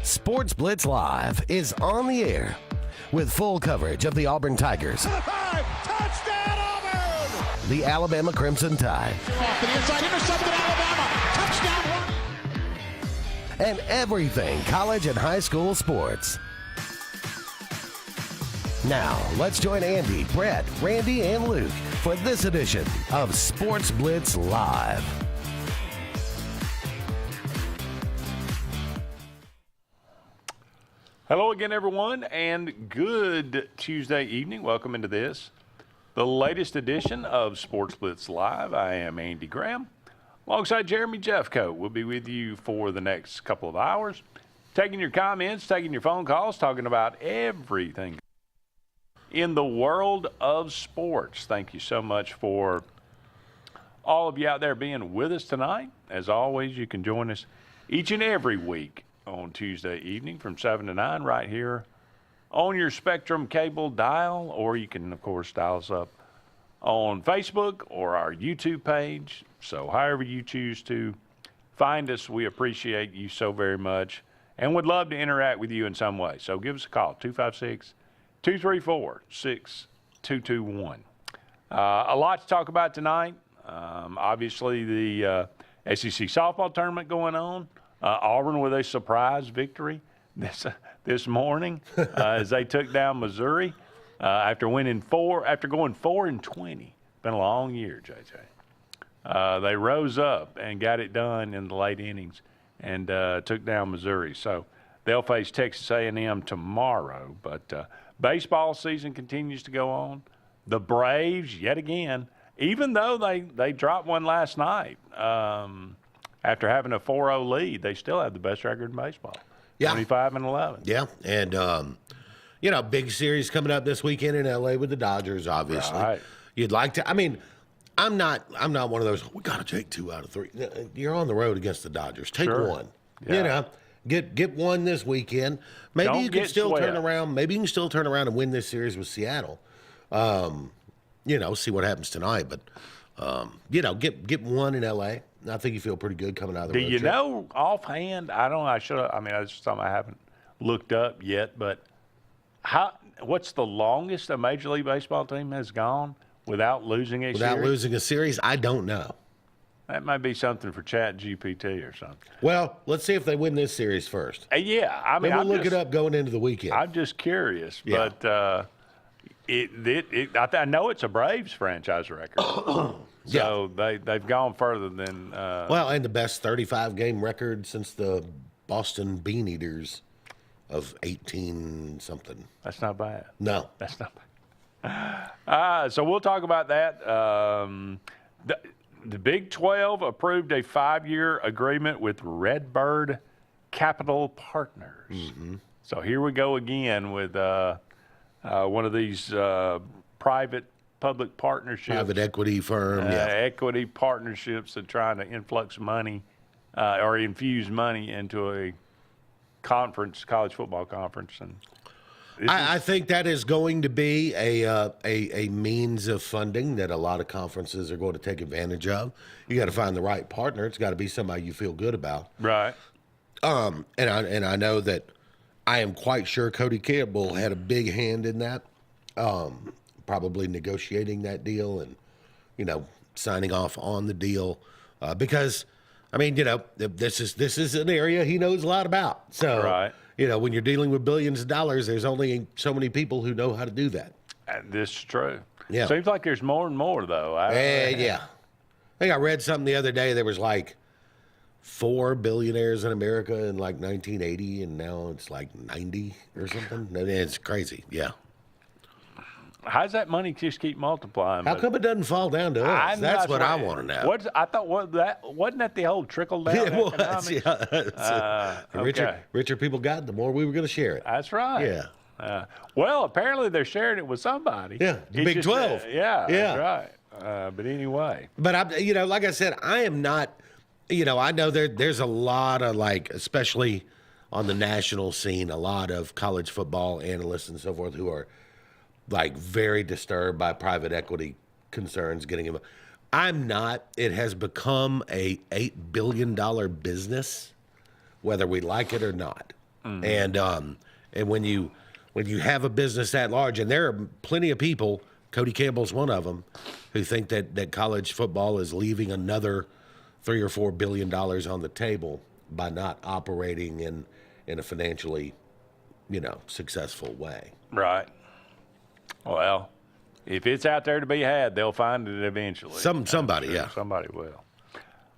Sports Blitz Live is on the air with full coverage of the Auburn Tigers, Touchdown Auburn! the Alabama Crimson Tide, Off to the inside, intercepted Alabama. Touchdown! and everything college and high school sports. Now, let's join Andy, Brett, Randy, and Luke for this edition of Sports Blitz Live. Hello again, everyone, and good Tuesday evening. Welcome into this, the latest edition of Sports Blitz Live. I am Andy Graham, alongside Jeremy Jeffcoat. We'll be with you for the next couple of hours, taking your comments, taking your phone calls, talking about everything in the world of sports. Thank you so much for all of you out there being with us tonight. As always, you can join us each and every week on Tuesday evening from 7 to 9 right here on your Spectrum cable dial, or you can, of course, dial us up on Facebook or our YouTube page. So however you choose to find us, we appreciate you so very much and would love to interact with you in some way. So give us a call, 256-234-6221. A lot to talk about tonight. Obviously, the SEC softball tournament going on. Auburn with a surprise victory this morning as they took down Missouri after going 4-20. Been a long year, JJ. They rose up and got it done in the late innings and took down Missouri. So they'll face Texas A&M tomorrow. But baseball season continues to go on. The Braves, yet again, even though they dropped one last night, after having a 4-0 lead, they still have the best record in baseball. Yeah. 25-11. Yeah, and big series coming up this weekend in LA with the Dodgers, obviously. Right. You'd like to. I mean, I'm not one of those, we got to take 2 out of 3. You're on the road against the Dodgers. Take one. Yeah. Get one this weekend. Maybe Don't you can get still swept. turn around. Maybe you can still turn around and win this series with Seattle. See what happens tonight, but get one in LA. I think you feel pretty good coming out of the road Do you trip. know offhand? I don't know. I should have. I mean, that's something I haven't looked up yet. But what's the longest a Major League Baseball team has gone without losing a Without series? losing a series? I don't know. That might be something for Chat GPT or something. Well, let's see if they win this series first. Yeah, I mean, Then we'll look it up going into the weekend. I'm just curious, Yeah. but I know it's a Braves franchise record. So they've gone further than and the best 35-game record since the Boston Bean Eaters of 18-something. That's not bad. No. That's not bad. So we'll talk about that. The Big 12 approved a 5-year agreement with Redbird Capital Partners. Mm-hmm. So here we go again with one of these private-public partnerships. Private equity firm, Equity partnerships that trying to influx money or infuse money into a conference, college football conference. And I think that is going to be a means of funding that a lot of conferences are going to take advantage of. You got to find the right partner. It's got to be somebody you feel good about. Right. And I know that I am quite sure Cody Campbell had a big hand in that, probably negotiating that deal and, signing off on the deal because, this is an area he knows a lot about. So, right. When you're dealing with billions of dollars, there's only so many people who know how to do that. This is true. Yeah. Seems like there's more and more, though. Yeah. I think I read something the other day. There was like 4 billionaires in America in like 1980, and now it's like 90 or something. It's crazy. Yeah. How's that money just keep multiplying? How come it doesn't fall down to us? That's what I want to know. Wasn't that the whole trickle down Yeah, it was. economics? Yeah. The richer people got, the more we were going to share it. That's right. Yeah. Well, apparently they're sharing it with somebody. Yeah, the Big 12. That's right. But anyway. But like I said, I am not. I know there's a lot of especially on the national scene, a lot of college football analysts and so forth who are very disturbed by private equity concerns getting him. I'm not. It has become a $8 billion business, whether we like it or not. And when you have a business that large, and there are plenty of people, Cody Campbell's one of them, who think that college football is leaving another $3 or $4 billion on the table by not operating in a financially, successful way. Right. Well, if it's out there to be had, they'll find it eventually. Somebody, sure yeah. Somebody will.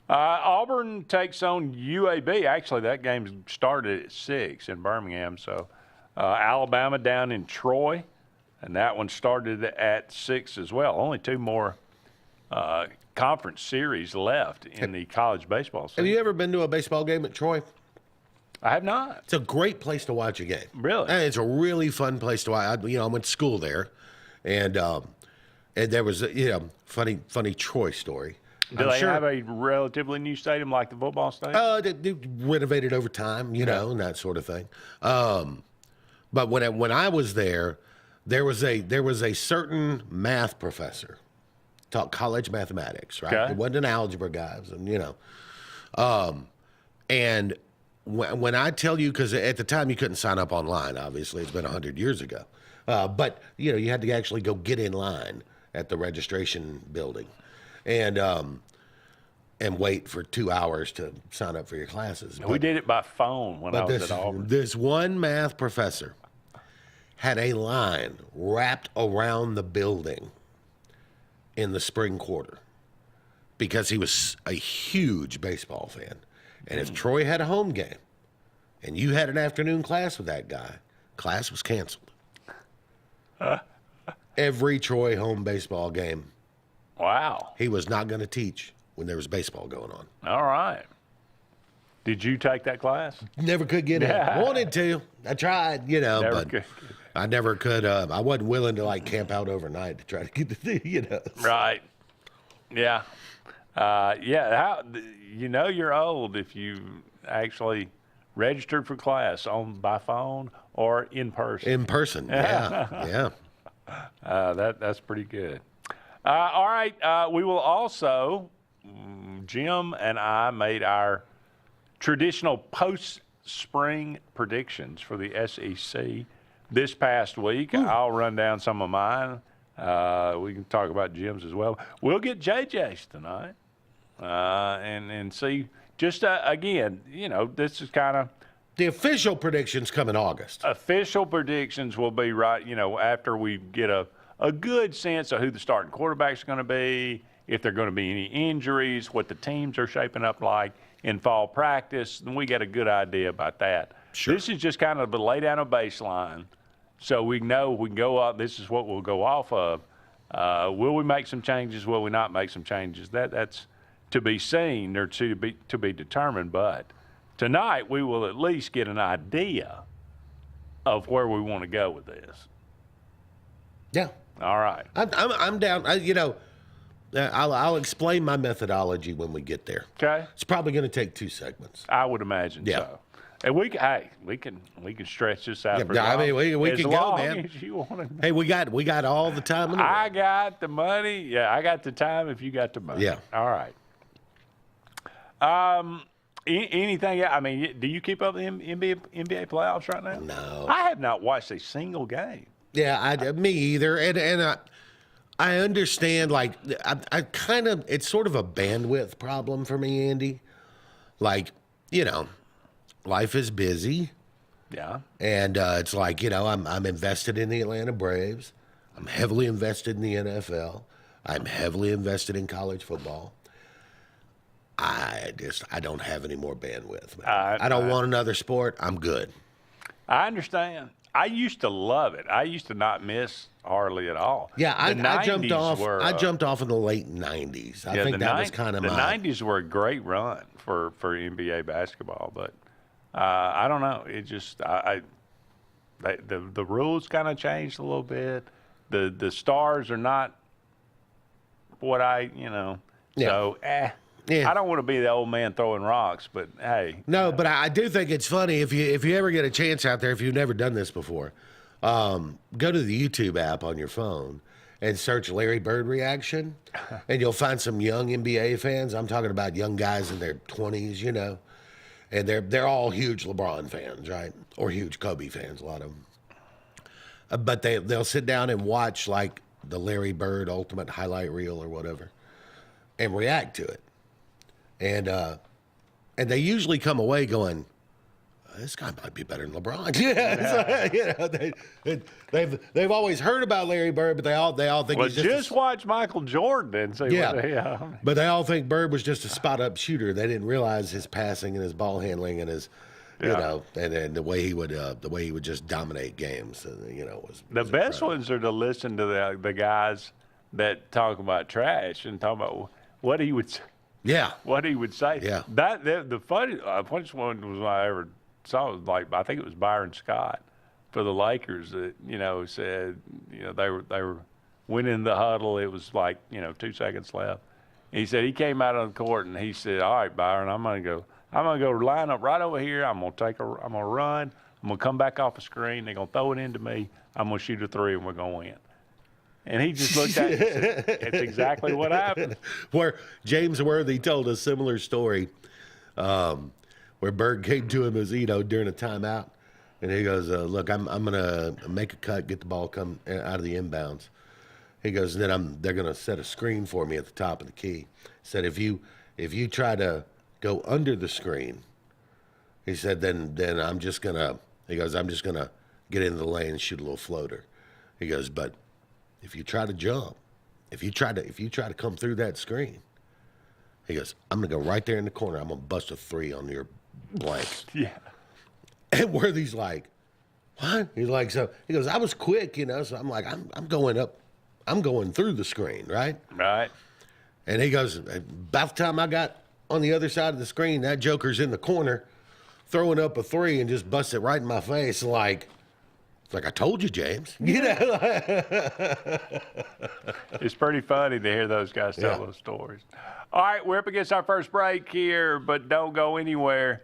Auburn takes on UAB. Actually, that game started at 6 in Birmingham. So Alabama down in Troy, and that one started at 6 as well. Only 2 more conference series left in the college baseball season. Have you ever been to a baseball game at Troy? I have not. It's a great place to watch a game. Really? And it's a really fun place to watch. I went to school there, and there was a funny Troy story. Do they have a relatively new stadium like the football stadium? They renovated over time, and that sort of thing. But when I was there was a certain math professor taught college mathematics, right? Okay. It wasn't an algebra guy, and when I tell you, because at the time you couldn't sign up online, obviously it's been 100 years ago, but you had to actually go get in line at the registration building, and wait for 2 hours to sign up for your classes. We did it by phone when I was at Auburn. This one math professor had a line wrapped around the building in the spring quarter because he was a huge baseball fan. And if Troy had a home game and you had an afternoon class with that guy, class was canceled. Every Troy home baseball game, Wow. he was not going to teach when there was baseball going on. All right. Did you take that class? Never could get in. Wanted to. I tried, Never but could. I never could. I wasn't willing to camp out overnight to try to get the thing, Right. Yeah. Yeah. You're old if you actually registered for class by phone or in person. In person, yeah. That's pretty good. All right. We will also, Jim and I made our traditional post-spring predictions for the SEC this past week. I'll run down some of mine. We can talk about Jim's as well. We'll get JJ's tonight and see. Just, again, this is kind of. The official predictions come in August. Official predictions will be right, after we get a good sense of who the starting quarterback's going to be, if there are going to be any injuries, what the teams are shaping up like in fall practice, and we get a good idea about that. Sure. This is just kind of to lay down a baseline so we know we can go up. This is what we'll go off of. Will we make some changes? Will we not make some changes? That's to be seen or to be determined. But tonight we will at least get an idea of where we want to go with this. Yeah. All right. I'm down. I'll explain my methodology when we get there. Okay. It's probably going to take 2 segments. I would imagine so. And we can stretch this out for I mean, we can go, man. as you want to. Hey, we got all the time in the I world. got the money. Yeah, I got the time if you got the money. Yeah. All right. Anything? I mean, do you keep up with the NBA playoffs right now? No. I have not watched a single game. Yeah, me either. And I understand, I kind of, it's sort of a bandwidth problem for me, Andy. Life is busy. Yeah. And it's I'm invested in the Atlanta Braves. I'm heavily invested in the NFL. I'm heavily invested in college football. I don't have any more bandwidth, man. I don't want another sport. I'm good. I understand. I used to love it. I used to not miss hardly at all. Yeah, I jumped off. Were, I jumped off in the late '90s. I think that was kind of the '90s were a great run for NBA basketball, but I don't know. It just the rules kind of changed a little bit. The stars are not what So Yeah. I don't want to be the old man throwing rocks, but hey. No, but I do think it's funny if you ever get a chance out there, if you've never done this before, go to the YouTube app on your phone and search Larry Bird reaction, and you'll find some young NBA fans. I'm talking about young guys in their 20s, and they're all huge LeBron fans, right? Or huge Kobe fans, a lot of them. But they'll sit down and watch like the Larry Bird Ultimate Highlight Reel or whatever, and react to it. And they usually come away going, this guy might be better than LeBron. They've always heard about Larry Bird, but they all think he's just watch Michael Jordan and say, But they all think Bird was just a spot up shooter. They didn't realize his passing and his ball handling and his, and the way he would just dominate games. Was the best ones are to listen to the guys that talk about trash and talk about what he would say. Yeah. What he would say. Yeah. The funniest one was I ever saw was I think it was Byron Scott for the Lakers that, said, they were winning the huddle. It was 2 seconds left. And he said he came out on the court and he said, all right, Byron, I'm gonna go line up right over here. I'm gonna run. I'm gonna come back off the screen. They're gonna throw it into me. I'm gonna shoot a three and we're gonna win. And he just looked at it and said, it's exactly what happened. Where James Worthy told a similar story where Bird came to him as during a timeout, and he goes, look, I'm going to make a cut, get the ball come out of the inbounds. He goes, and then they're going to set a screen for me at the top of the key. He said, if you try to go under the screen, he said, then I'm just gonna get into the lane and shoot a little floater. He goes, but if you try to jump, if you try to come through that screen, he goes, I'm gonna go right there in the corner. I'm gonna bust a three on your blank. Yeah. And Worthy's like, what? He's like, so he goes, I was quick, so I'm like, I'm going up, I'm going through the screen, right? Right. And he goes, about the time I got on the other side of the screen, that joker's in the corner throwing up a three and just busts it right in my face. It's like I told you, James. It's pretty funny to hear those guys tell those stories. All right, we're up against our first break here, but don't go anywhere.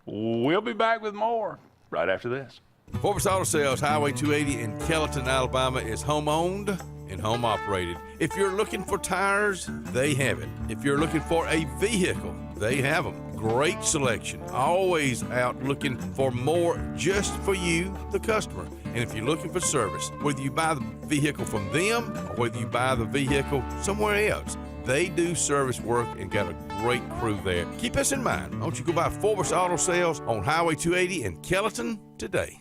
We'll be back with more right after this. Sportz Auto Sales, Highway 280 in Kellyton, Alabama, is home-owned and home-operated. If you're looking for tires, they have it. If you're looking for a vehicle, they have them. Great selection. Always out looking for more just for you, the customer. And if you're looking for service, whether you buy the vehicle from them or whether you buy the vehicle somewhere else, they do service work and got a great crew there. Keep us in mind. Why don't you go by Sportz Auto Sales on Highway 280 in Kellyton today.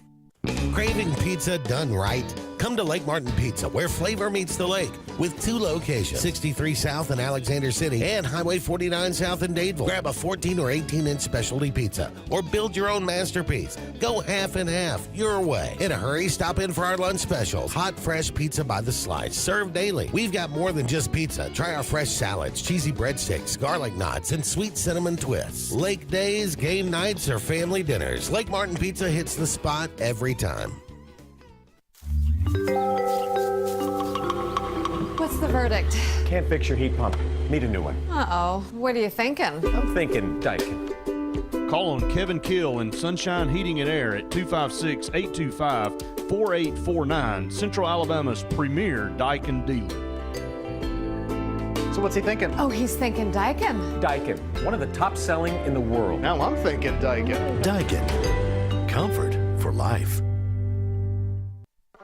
Craving pizza done right? Come to Lake Martin Pizza, where flavor meets the lake, with 2 locations, 63 South in Alexander City and Highway 49 South in Dadeville. Grab a 14 or 18-inch specialty pizza or build your own masterpiece. Go half and half your way. In a hurry, stop in for our lunch specials. Hot, fresh pizza by the slice, served daily. We've got more than just pizza. Try our fresh salads, cheesy breadsticks, garlic knots, and sweet cinnamon twists. Lake days, game nights, or family dinners, Lake Martin Pizza hits the spot every time. What's the verdict? Can't fix your heat pump. Need a new one. Uh-oh. What are you thinking? I'm thinking Daikin. Call on Kevin Kill and Sunshine Heating and Air at 256-825-4849, Central Alabama's premier Daikin dealer. So what's he thinking? Oh, he's thinking Daikin. Daikin, one of the top selling in the world. Now I'm thinking Daikin. Daikin. Comfort for life.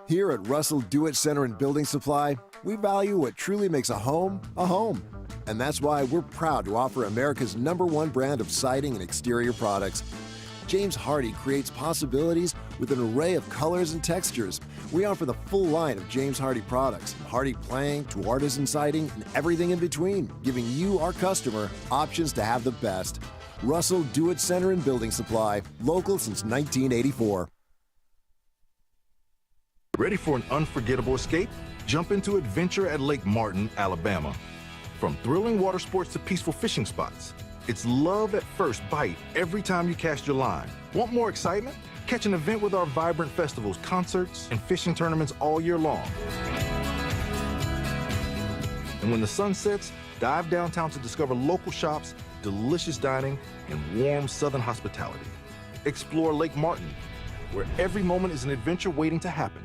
Here at Russell Do-It Center and Building Supply, we value what truly makes a home a home. And that's why we're proud to offer America's #1 brand of siding and exterior products. James Hardie creates possibilities with an array of colors and textures. We offer the full line of James Hardie products, from Hardie plank to artisan siding and everything in between, giving you, our customer, options to have the best. Russell Do-It Center and Building Supply, local since 1984. Ready for an unforgettable escape? Jump into adventure at Lake Martin, Alabama. From thrilling water sports to peaceful fishing spots, it's love at first bite every time you cast your line. Want more excitement? Catch an event with our vibrant festivals, concerts, and fishing tournaments all year long. And when the sun sets, dive downtown to discover local shops, delicious dining, and warm southern hospitality. Explore Lake Martin, where every moment is an adventure waiting to happen.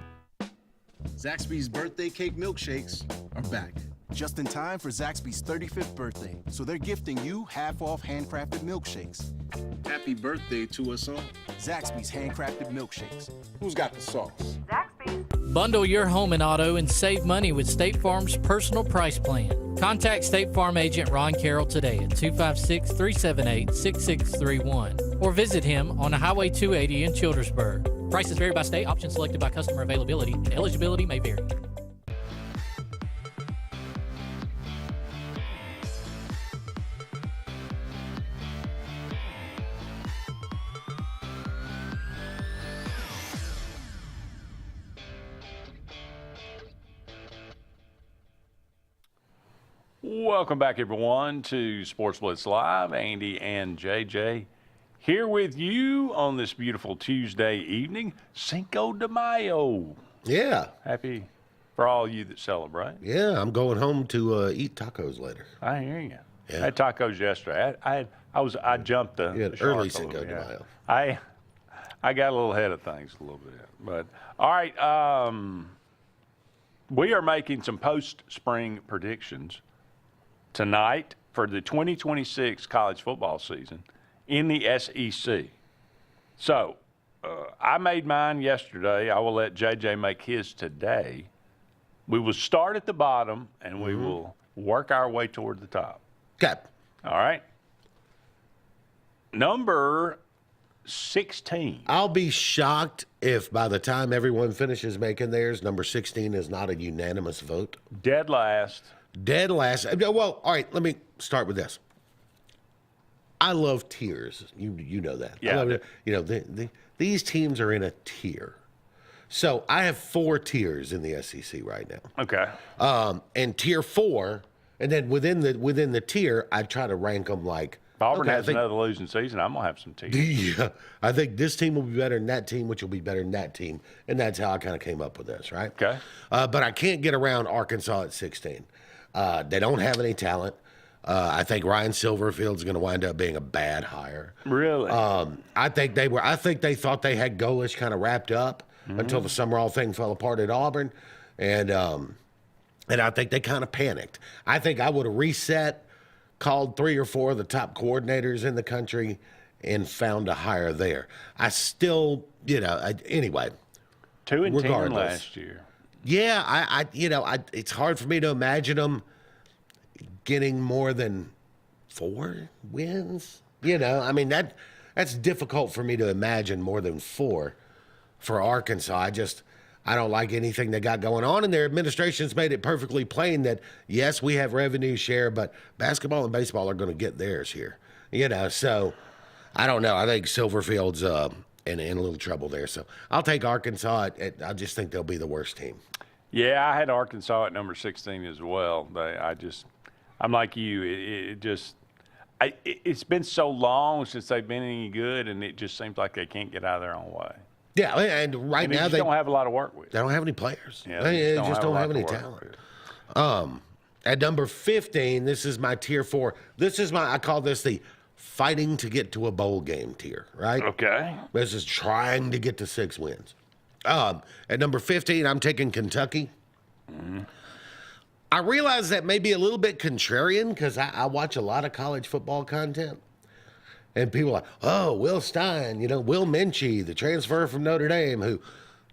Zaxby's birthday cake milkshakes are back. Just in time for Zaxby's 35th birthday, so they're gifting you half-off handcrafted milkshakes. Happy birthday to us all. Zaxby's handcrafted milkshakes. Who's got the sauce? Bundle your home and auto and save money with State Farm's personal price plan. Contact State Farm agent Ron Carroll today at 256-378-6631 or visit him on Highway 280 in Childersburg. Prices vary by state, options selected by customer availability. Eligibility may vary. Welcome back, everyone, to Sports Blitz Live. Andy and JJ here with you on this beautiful Tuesday evening. Cinco de Mayo. Yeah. Happy for all you that celebrate. Yeah, I'm going home to eat tacos later. I hear you. Yeah. I had tacos yesterday. I jumped the You had shark early a little Cinco bit, de yeah. Mayo. I got a little ahead of things a little bit. But all right, we are making some post-spring predictions tonight for the 2026 college football season in the SEC. So I made mine yesterday. I will let JJ make his today. We will start at the bottom, and we will work our way toward the top. Okay. All right. Number 16. I'll be shocked if by the time everyone finishes making theirs, number 16 is not a unanimous vote. Dead last. Dead last. Well, all right, let me start with this. I love tiers. You know that. Yeah. I love it. You know, these teams are in a tier. So I have 4 tiers in the SEC right now. Okay. And tier 4, and then within the tier, I try to rank them like. If Auburn okay, has another losing season, I'm gonna have some teams. Yeah, I think this team will be better than that team, which will be better than that team, and that's how I kind of came up with this, right? Okay. But I can't get around Arkansas at 16. They don't have any talent. I think Ryan Silverfield's going to wind up being a bad hire. Really? I think they thought they had Golish kind of wrapped up until the Summerall thing fell apart at Auburn, and I think they kind of panicked. I think I would have reset, called 3 or 4 of the top coordinators in the country, and found a hire there. I still, anyway. 2-10 last year. Yeah, it's hard for me to imagine them getting more than 4 wins. I mean, that's difficult for me to imagine more than 4 for Arkansas. I don't like anything they got going on, and their administration's made it perfectly plain that, yes, we have revenue share, but basketball and baseball are going to get theirs here. So I don't know. I think Silverfield's in a little trouble there. So I'll take Arkansas. I just think they'll be the worst team. Yeah, I had Arkansas at number 16 as well. I'm like you. It's been so long since they've been any good, and it just seems like they can't get out of their own way. Yeah, and now they don't have a lot of work with. They don't have any players. Yeah, they just don't have any talent. At number 15, this is my tier 4. I call this the fighting to get to a bowl game tier, right? Okay. This is trying to get to 6 wins. At number 15, I'm taking Kentucky. I realize that may be a little bit contrarian because I watch a lot of college football content. And people are like, oh, Will Stein, Will Minchie, the transfer from Notre Dame who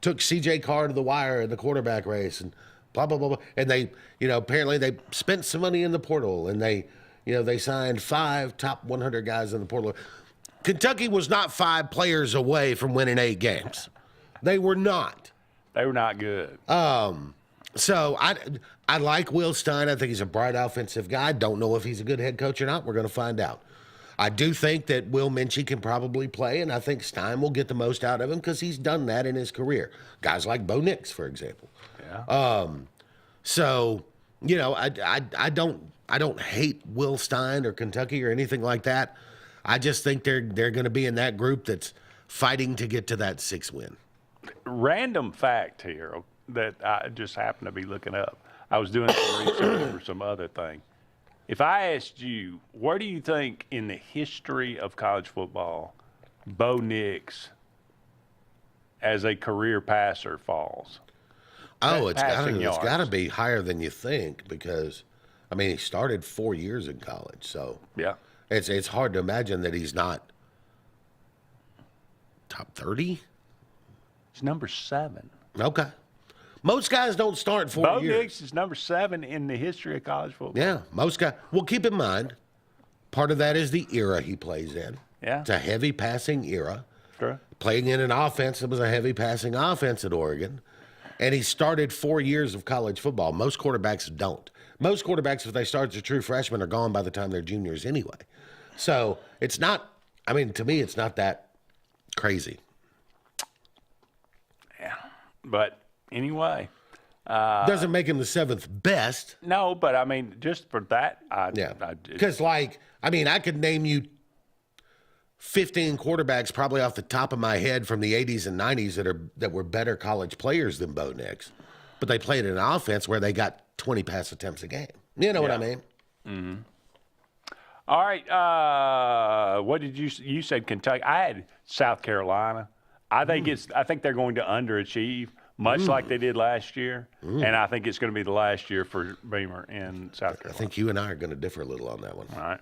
took C.J. Carr to the wire in the quarterback race and blah, blah, blah, blah. And they, apparently they spent some money in the portal and they signed 5 top 100 guys in the portal. Kentucky was not 5 players away from winning 8 games. They were not. They were not good. So I like Will Stein. I think he's a bright offensive guy. Don't know if he's a good head coach or not. We're going to find out. I do think that Will Minchie can probably play, and I think Stein will get the most out of him because he's done that in his career. Guys like Bo Nix, for example. Yeah. So, I don't hate Will Stein or Kentucky or anything like that. I just think they're going to be in that group that's fighting to get to that 6 win. Random fact here that I just happened to be looking up. I was doing some research for some other thing. If I asked you, where do you think in the history of college football Bo Nix as a career passer falls? Oh, it's got to be higher than you think because I mean, he started 4 years in college, so yeah, it's hard to imagine that he's not top 30. He's number 7. Okay. Most guys don't start 4 Bo years. Nix is number 7 in the history of college football. Yeah, most guys. Well, keep in mind, part of that is the era he plays in. Yeah. It's a heavy passing era. Sure. Playing in an offense that was a heavy passing offense at Oregon. And he started 4 years of college football. Most quarterbacks don't. Most quarterbacks, if they start as a true freshman, are gone by the time they're juniors anyway. So it's not, I mean, to me, it's not that crazy. Yeah. But anyway. Doesn't make him the 7th best. No, but I mean, just for that. Because, I could name you 15 quarterbacks probably off the top of my head from the 80s and 90s that were better college players than Bo Nix. But they played in an offense where they got 20 pass attempts a game. You know what I mean? Mm-hmm. All right. What did you said Kentucky? I had South Carolina. I think they're going to underachieve, much like they did last year. And I think it's going to be the last year for Beamer in South Carolina. I think you and I are going to differ a little on that one. All right.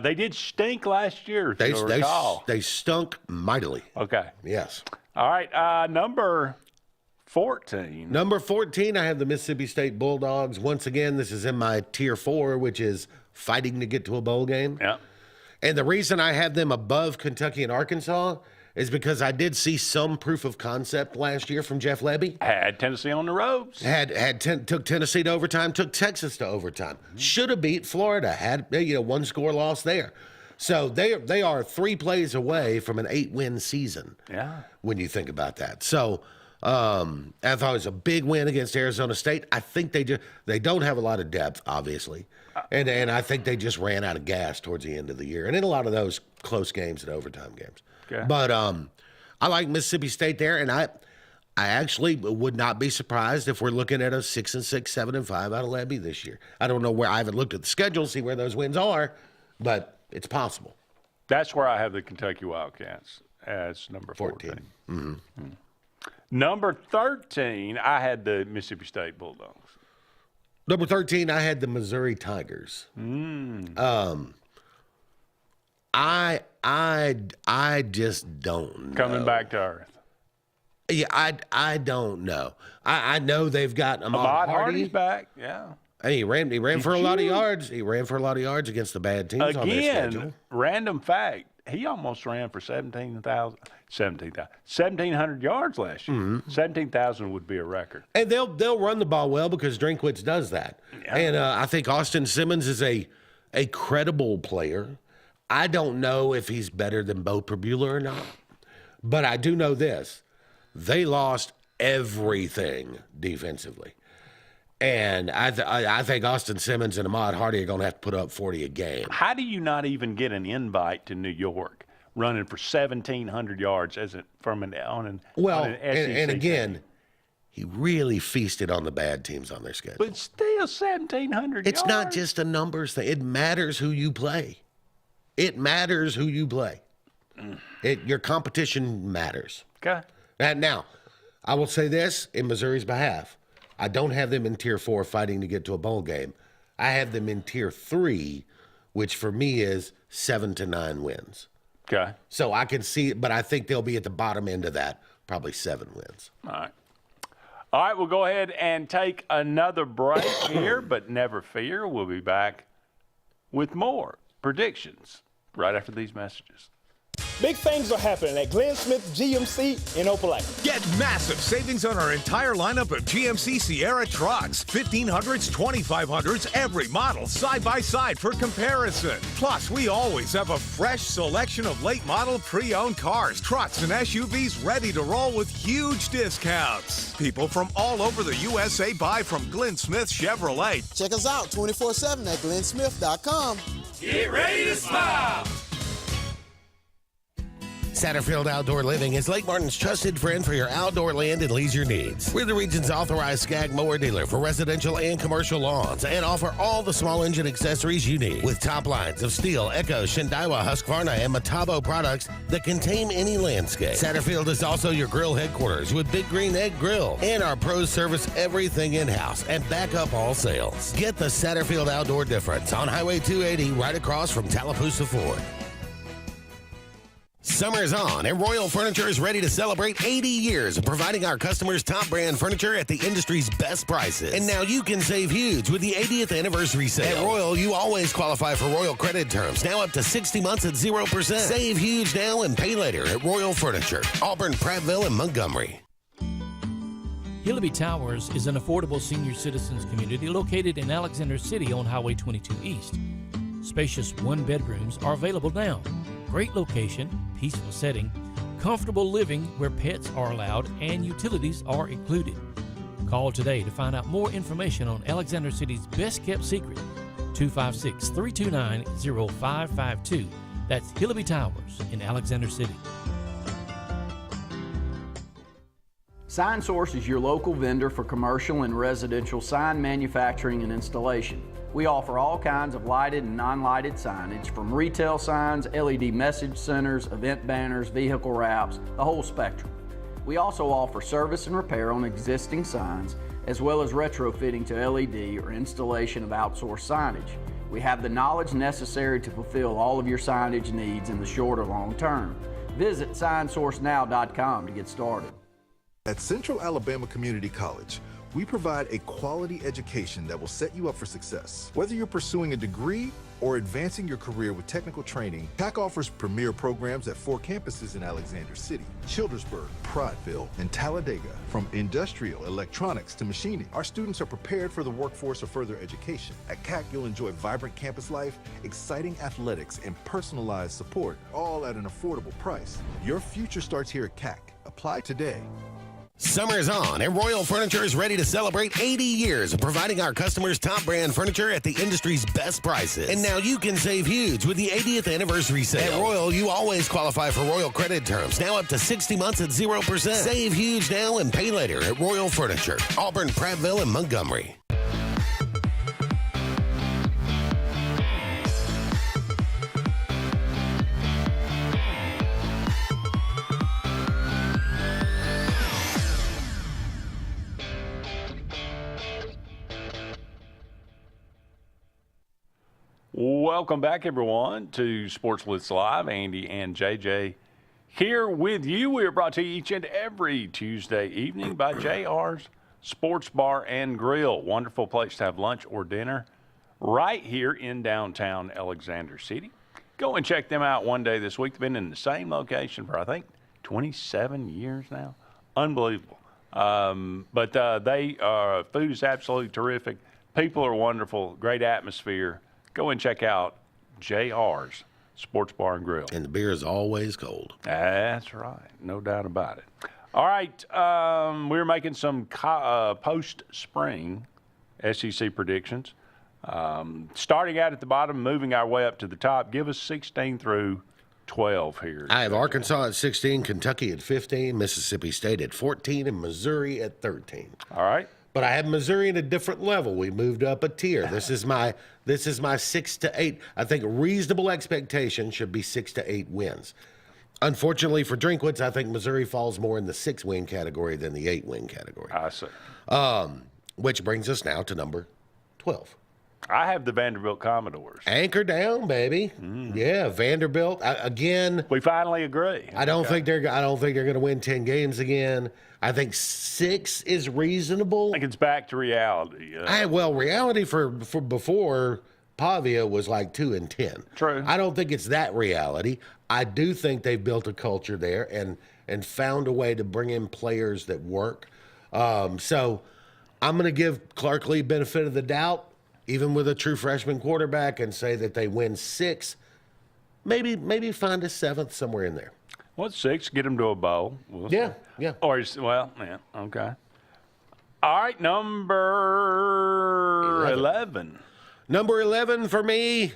They did stink last year, if you'll recall. They stunk mightily. Okay. Yes. All right. Number 14. Number 14, I have the Mississippi State Bulldogs. Once again, this is in my Tier 4, which is fighting to get to a bowl game. Yeah. And the reason I have them above Kentucky and Arkansas is because I did see some proof of concept last year from Jeff Lebby. Had Tennessee on the ropes. Took Tennessee to overtime, took Texas to overtime. Should have beat Florida. Had one score loss there. So they are 3 plays away from an 8-win season. Yeah. When you think about that. So I thought it was a big win against Arizona State. I think they don't have a lot of depth, obviously. And I think they just ran out of gas towards the end of the year. And in a lot of those close games and overtime games. Okay. But I like Mississippi State there, and I actually would not be surprised if we're looking at a 6-6, 7-5 out of Lebby this year. I don't know where. I haven't looked at the schedule, see where those wins are, but it's possible. That's where I have the Kentucky Wildcats as number 14. Mm-hmm. Number 13, I had the Mississippi State Bulldogs. Number 13, I had the Missouri Tigers. I just don't know. Coming back to earth. Yeah, I don't know. I know they've got Ahmad Hardy's back. Yeah. And he ran for a lot of yards. He ran for a lot of yards against the bad teams on their schedule. Again, random fact, he almost ran for 1,700 yards last year. Mm-hmm. 17,000 would be a record. And they'll run the ball well because Drinkwitz does that. Yeah. And I think Austin Simmons is a credible player. I don't know if he's better than Bo Prabula or not. But I do know this. They lost everything defensively. And I think Austin Simmons and Ahmad Hardy are going to have to put up 40 a game. How do you not even get an invite to New York running for 1,700 yards on an SEC and again, team? he really feasted on the bad teams on their schedule. But still 1,700 It's yards. not just a numbers thing. It matters who you play. It matters who you play. Your competition matters. Okay. And now, I will say this in Missouri's behalf. I don't have them in Tier 4 fighting to get to a bowl game. I have them in Tier 3, which for me is 7 to 9 wins. Okay. So I can see it, but I think they'll be at the bottom end of that, probably 7 wins. All right. All right, we'll go ahead and take another break here, but never fear. We'll be back with more predictions right after these messages. Big things are happening at Glenn Smith GMC in Opelika. Get massive savings on our entire lineup of GMC Sierra trucks. 1500s, 2500s, every model side by side for comparison. Plus, we always have a fresh selection of late model pre-owned cars, trucks, and SUVs ready to roll with huge discounts. People from all over the USA buy from Glenn Smith Chevrolet. Check us out 24/7 at glennsmith.com. Get ready to smile. Satterfield Outdoor Living is Lake Martin's trusted friend for your outdoor land and leisure needs. We're the region's authorized Skag mower dealer for residential and commercial lawns and offer all the small engine accessories you need with top lines of Steel, Echo, Shindaiwa, Husqvarna, and Metabo products that can tame any landscape. Satterfield is also your grill headquarters with Big Green Egg Grill, and our pros service everything in-house and back up all sales. Get the Satterfield Outdoor difference on Highway 280 right across from Tallapoosa Ford. Summer's on, and Royal Furniture is ready to celebrate 80 years of providing our customers top brand furniture at the industry's best prices. And now you can save huge with the 80th anniversary sale. At Royal, you always qualify for Royal credit terms, now up to 60 months at 0%. Save huge now and pay later at Royal Furniture, Auburn, Prattville, and Montgomery. Hillaby Towers is an affordable senior citizens community located in Alexander City on Highway 22 East. Spacious one-bedrooms are available now. Great location, peaceful setting, comfortable living where pets are allowed, and utilities are included. Call today to find out more information on Alexander City's best-kept secret, 256-329-0552. That's Hillaby Towers in Alexander City. Sign Source is your local vendor for commercial and residential sign manufacturing and installation. We offer all kinds of lighted and non-lighted signage, from retail signs, LED message centers, event banners, vehicle wraps, the whole spectrum. We also offer service and repair on existing signs, as well as retrofitting to LED or installation of outsourced signage. We have the knowledge necessary to fulfill all of your signage needs in the short or long term. Visit signsourcenow.com to get started. At Central Alabama Community College, we provide a quality education that will set you up for success. Whether you're pursuing a degree or advancing your career with technical training, CAC offers premier programs at 4 campuses in Alexander City, Childersburg, Prattville, and Talladega. From industrial, electronics to machining, our students are prepared for the workforce or further education. At CAC, you'll enjoy vibrant campus life, exciting athletics, and personalized support, all at an affordable price. Your future starts here at CAC. Apply today. Summer's on, and Royal Furniture is ready to celebrate 80 years of providing our customers top brand furniture at the industry's best prices. And now you can save huge with the 80th anniversary sale. At Royal, you always qualify for Royal credit terms, now up to 60 months at 0%. Save huge now and pay later at Royal Furniture, Auburn, Prattville, and Montgomery. Welcome back, everyone, to Sports Blitz Live. Andy and JJ here with you. We are brought to you each and every Tuesday evening by JR's Sports Bar and Grill. Wonderful place to have lunch or dinner right here in downtown Alexander City. Go and check them out one day this week. They've been in the same location for, I think, 27 years now. Unbelievable. But food is absolutely terrific. People are wonderful. Great atmosphere. Go and check out JR's Sports Bar and Grill. And the beer is always cold. That's right. No doubt about it. All right. We're making some post-spring SEC predictions. Starting out at the bottom, moving our way up to the top. Give us 16 through 12 here. I have Arkansas at 16, Kentucky at 15, Mississippi State at 14, and Missouri at 13. All right. But I have Missouri at a different level. We moved up a tier. This is my 6 to 8. I think a reasonable expectation should be 6 to 8 wins. Unfortunately for Drinkwitz, I think Missouri falls more in the 6-win category than the 8-win category. I see. Which brings us now to number 12. I have the Vanderbilt Commodores. Anchor down, baby. Yeah, Vanderbilt. Again, we finally agree. I don't think they're going to win 10 games again. I think 6 is reasonable. I think it's back to reality. Reality for before Pavia was like 2 and 10. True. I don't think it's that reality. I do think they've built a culture there and found a way to bring in players that work. So I'm going to give Clark Lee benefit of the doubt, even with a true freshman quarterback, and say that they win 6, maybe find a 7th somewhere in there. What's 6? Get them to a bowl. Yeah. Or, okay. All right, number 11. Number 11 for me,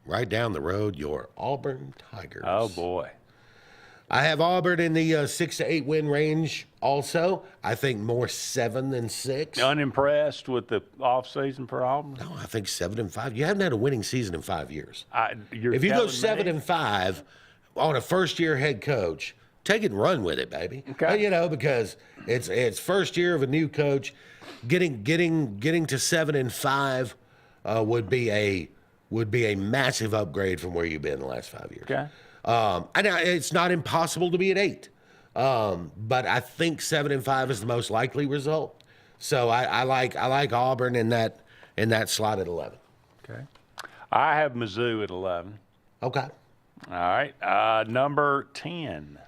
right down the road, your Auburn Tigers. Oh, boy. I have Auburn in the 6 to 8 win range also. I think more 7 than 6. Unimpressed with the offseason for Auburn? No, I think 7 and 5. You haven't had a winning season in 5 years. If you go 7 and 5 on a first-year head coach, take it and run with it, baby. Okay. You know, because it's first year of a new coach. Getting to 7 and 5 would be a massive upgrade from where you've been the last 5 years. Okay. And it's not impossible to be at 8, but I think 7 and 5 is the most likely result. So I like Auburn in that slot at 11. Okay. I have Mizzou at 11. Okay. All right. Number 10.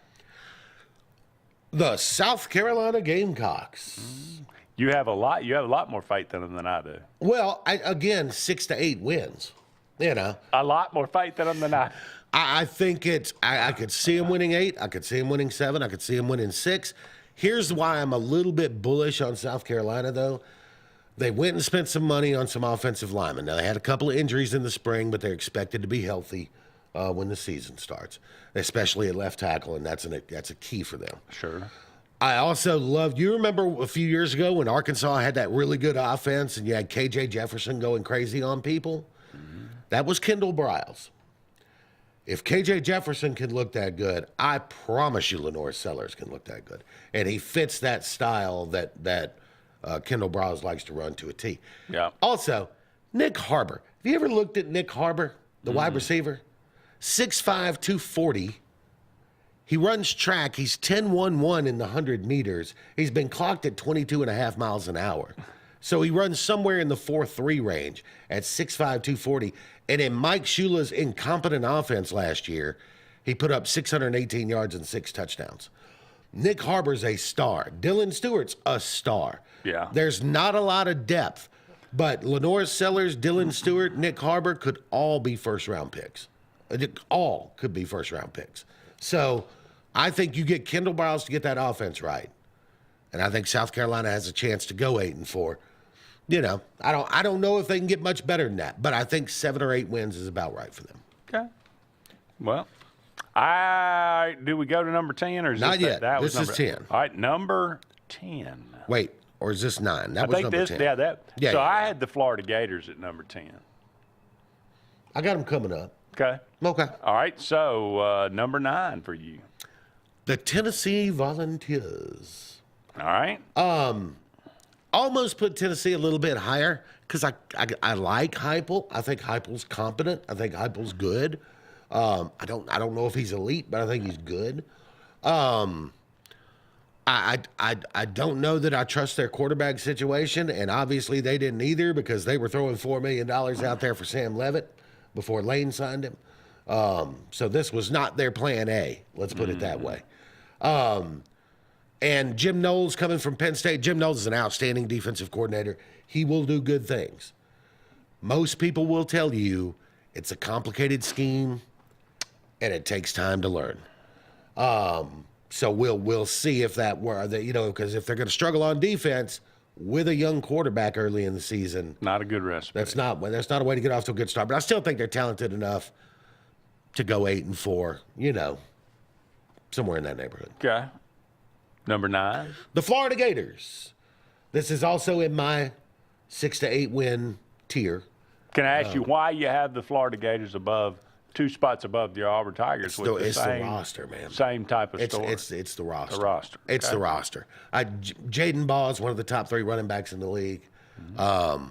The South Carolina Gamecocks. You have a lot more faith in them than I do. Well, again, 6 to 8 wins. You know, a lot more faith in them than I. I think I could see him winning 8. I could see him winning 7. I could see him winning 6. Here's why I'm a little bit bullish on South Carolina, though. They went and spent some money on some offensive linemen. Now, they had a couple of injuries in the spring, but they're expected to be healthy when the season starts, especially at left tackle, and that's a key for them. Sure. I also love, you remember a few years ago when Arkansas had that really good offense and you had K.J. Jefferson going crazy on people? Mm-hmm. That was Kendall Briles. If K.J. Jefferson can look that good, I promise you Lenore Sellers can look that good. And he fits that style that Kendall Briles likes to run to a T. Yeah. Also, Nick Harbor. Have you ever looked at Nick Harbor, the wide receiver? 6'5", 240. He runs track. He's 10-1-1 in the 100 meters. He's been clocked at 22.5 miles an hour. So he runs somewhere in the 4.3 range at 6'5", 240. And in Mike Shula's incompetent offense last year, he put up 618 yards and 6 touchdowns. Nick Harbor's a star. Dylan Stewart's a star. Yeah. There's not a lot of depth, but Lenore Sellers, Dylan Stewart, Nick Harbor could all be first-round picks. All could be first-round picks. So I think you get Kendall Briles to get that offense right. And I think South Carolina has a chance to go 8-4. You know, I don't know if they can get much better than that, but I think 7 or 8 wins is about right for them. Okay. Well, do we go to number 10 or is not this yet? That this was is 10. All right, number 10. Wait, or is this 9? That I was think number this, 10. Yeah, that. Yeah, so yeah. I had the Florida Gators at number 10. I got them coming up. Okay. Okay. All right, so number 9 for you. The Tennessee Volunteers. All right. Almost put Tennessee a little bit higher because I like Heupel. I think Heupel's competent. I think Heupel's good. I don't know if he's elite, but I think he's good. I don't know that I trust their quarterback situation, and obviously they didn't either because they were throwing $4 million out there for Sam Leavitt before Lane signed him. So this was not their plan A. Let's put it that way. And Jim Knowles coming from Penn State. Jim Knowles is an outstanding defensive coordinator. He will do good things. Most people will tell you it's a complicated scheme and it takes time to learn. So we'll see if that were, because if they're going to struggle on defense with a young quarterback early in the season, not a good recipe. That's not a way to get off to a good start. But I still think they're talented enough to go 8-4. Somewhere in that neighborhood. Okay. Number 9. The Florida Gators. This is also in my 6 to 8 win tier. Can I ask you why you have the Florida Gators above, 2 spots above the Auburn Tigers? It's the roster, man. Same type of story. It's the roster. The roster. It's the roster. Jaden Baugh is one of the top 3 running backs in the league. Mm-hmm.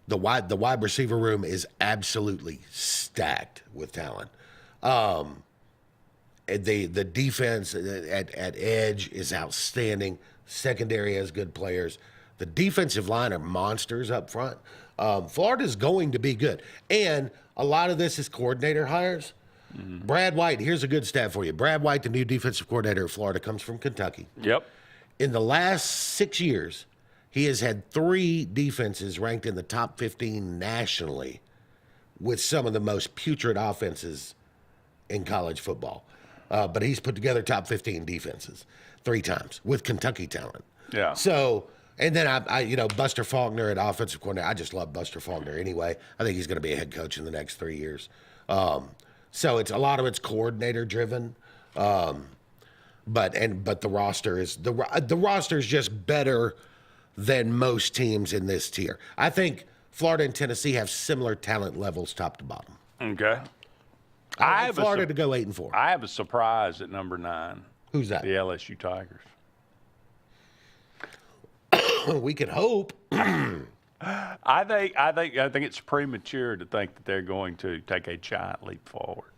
The wide receiver room is absolutely stacked with talent. The defense at edge is outstanding. Secondary has good players. The defensive line are monsters up front. Florida's going to be good. And a lot of this is coordinator hires. Mm-hmm. Brad White, here's a good stat for you. Brad White, the new defensive coordinator of Florida, comes from Kentucky. Yep. In the last 6 years, he has had 3 defenses ranked in the top 15 nationally with some of the most putrid offenses in college football. But he's put together top 15 defenses 3 times with Kentucky talent. Yeah. So, and then Buster Faulkner at offensive coordinator. I just love Buster Faulkner anyway. I think he's going to be a head coach in the next 3 years. So it's a lot of it's coordinator driven. But the roster is the roster is just better than most teams in this tier. I think Florida and Tennessee have similar talent levels top to bottom. Okay. I have Florida to go 8-4. I have a surprise at number 9. Who's that? The LSU Tigers. We can hope. I think it's premature to think that they're going to take a giant leap forward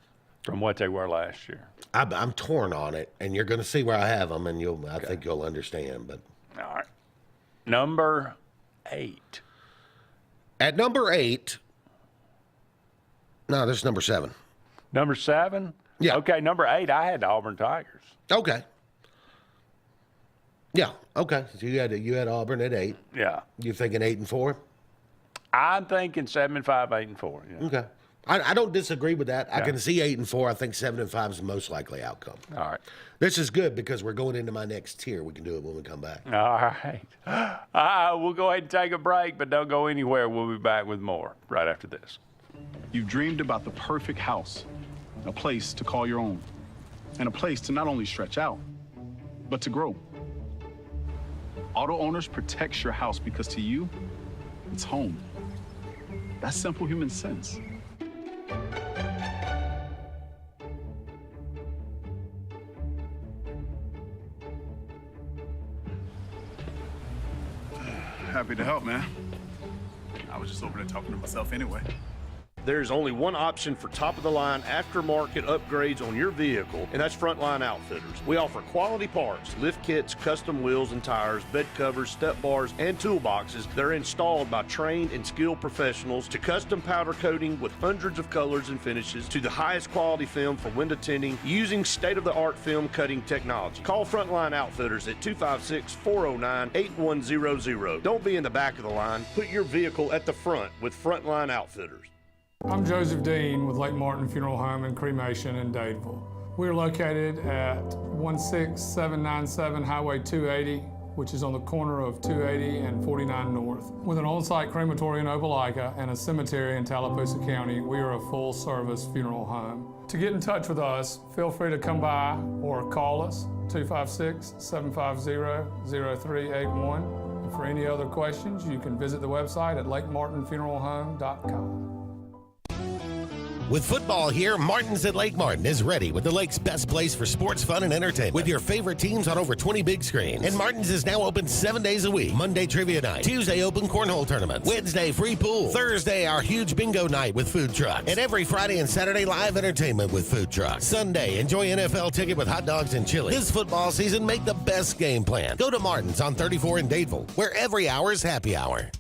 from what they were last year. I'm torn on it, and you're going to see where I have them, and I think you'll understand. But all right, number 8. At number 8, no, this is number 7. Number 7? Yeah. Okay, number 8, I had the Auburn Tigers. Okay. Yeah. Okay. So you had Auburn at 8. Yeah. You thinking 8-4? I'm thinking 7-5, 8-4. Yeah. Okay. I don't disagree with that. Yeah. I can see 8-4. I think 7-5 is the most likely outcome. All right. This is good because we're going into my next tier. We can do it when we come back. All right. We'll go ahead and take a break, but don't go anywhere. We'll be back with more right after this. You've dreamed about the perfect house, a place to call your own, and a place to not only stretch out, but to grow. Auto Owners protects your house because to you, it's home. That's simple human sense. Happy to help, man. I was just over there talking to myself anyway. There's only one option for top-of-the-line aftermarket upgrades on your vehicle, and that's Frontline Outfitters. We offer quality parts, lift kits, custom wheels and tires, bed covers, step bars, and toolboxes that are installed by trained and skilled professionals, to custom powder coating with hundreds of colors and finishes, to the highest quality film for window tinting using state-of-the-art film cutting technology. Call Frontline Outfitters at 256-409-8100. Don't be in the back of the line. Put your vehicle at the front with Frontline Outfitters. I'm Joseph Dean with Lake Martin Funeral Home and Cremation in Dadeville. We're located at 16797 Highway 280, which is on the corner of 280 and 49 North. With an on-site crematory in Opelika and a cemetery in Tallapoosa County, we are a full-service funeral home. To get in touch with us, feel free to come by or call us, 256-750-0381. And for any other questions, you can visit the website at lakemartinfuneralhome.com. With football here, Martin's at Lake Martin is ready with the lake's best place for sports, fun, and entertainment. With your favorite teams on over 20 big screens. And Martin's is now open 7 days a week. Monday, trivia night. Tuesday, open cornhole tournaments. Wednesday, free pool. Thursday, our huge bingo night with food trucks. And every Friday and Saturday, live entertainment with food trucks. Sunday, enjoy NFL ticket with hot dogs and chili. This football season, make the best game plan. Go to Martin's on 34 in Dadeville, where every hour is happy hour.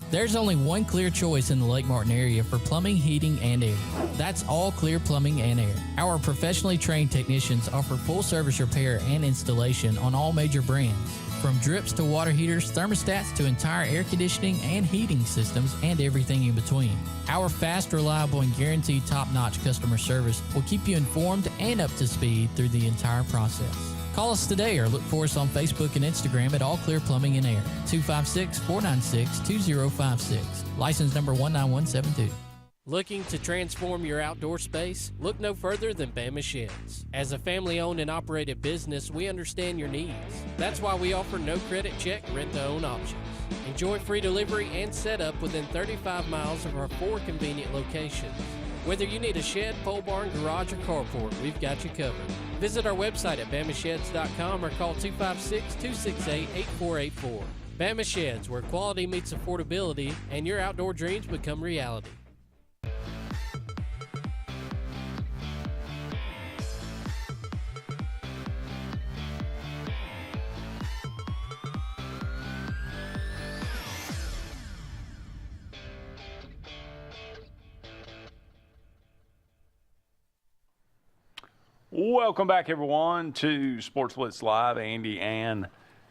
There's only one clear choice in the Lake Martin area for plumbing, heating, and air. That's All Clear Plumbing and Air. Our professionally trained technicians offer full service repair and installation on all major brands. From drips to water heaters, thermostats to entire air conditioning and heating systems, and everything in between. Our fast, reliable, and guaranteed top-notch customer service will keep you informed and up to speed through the entire process. Call us today or look for us on Facebook and Instagram at All Clear Plumbing and Air, 256-496-2056. License number 19172. Looking to transform your outdoor space? Look no further than Bama Sheds. As a family-owned and operated business, we understand your needs. That's why we offer no credit check, rent-to-own options. Enjoy free delivery and setup within 35 miles of our 4 convenient locations. Whether you need a shed, pole barn, garage, or carport, we've got you covered. Visit our website at BamaSheds.com or call 256-268-8484. Bama Sheds, where quality meets affordability and your outdoor dreams become reality. Welcome back, everyone, to Sports Blitz Live. Andy and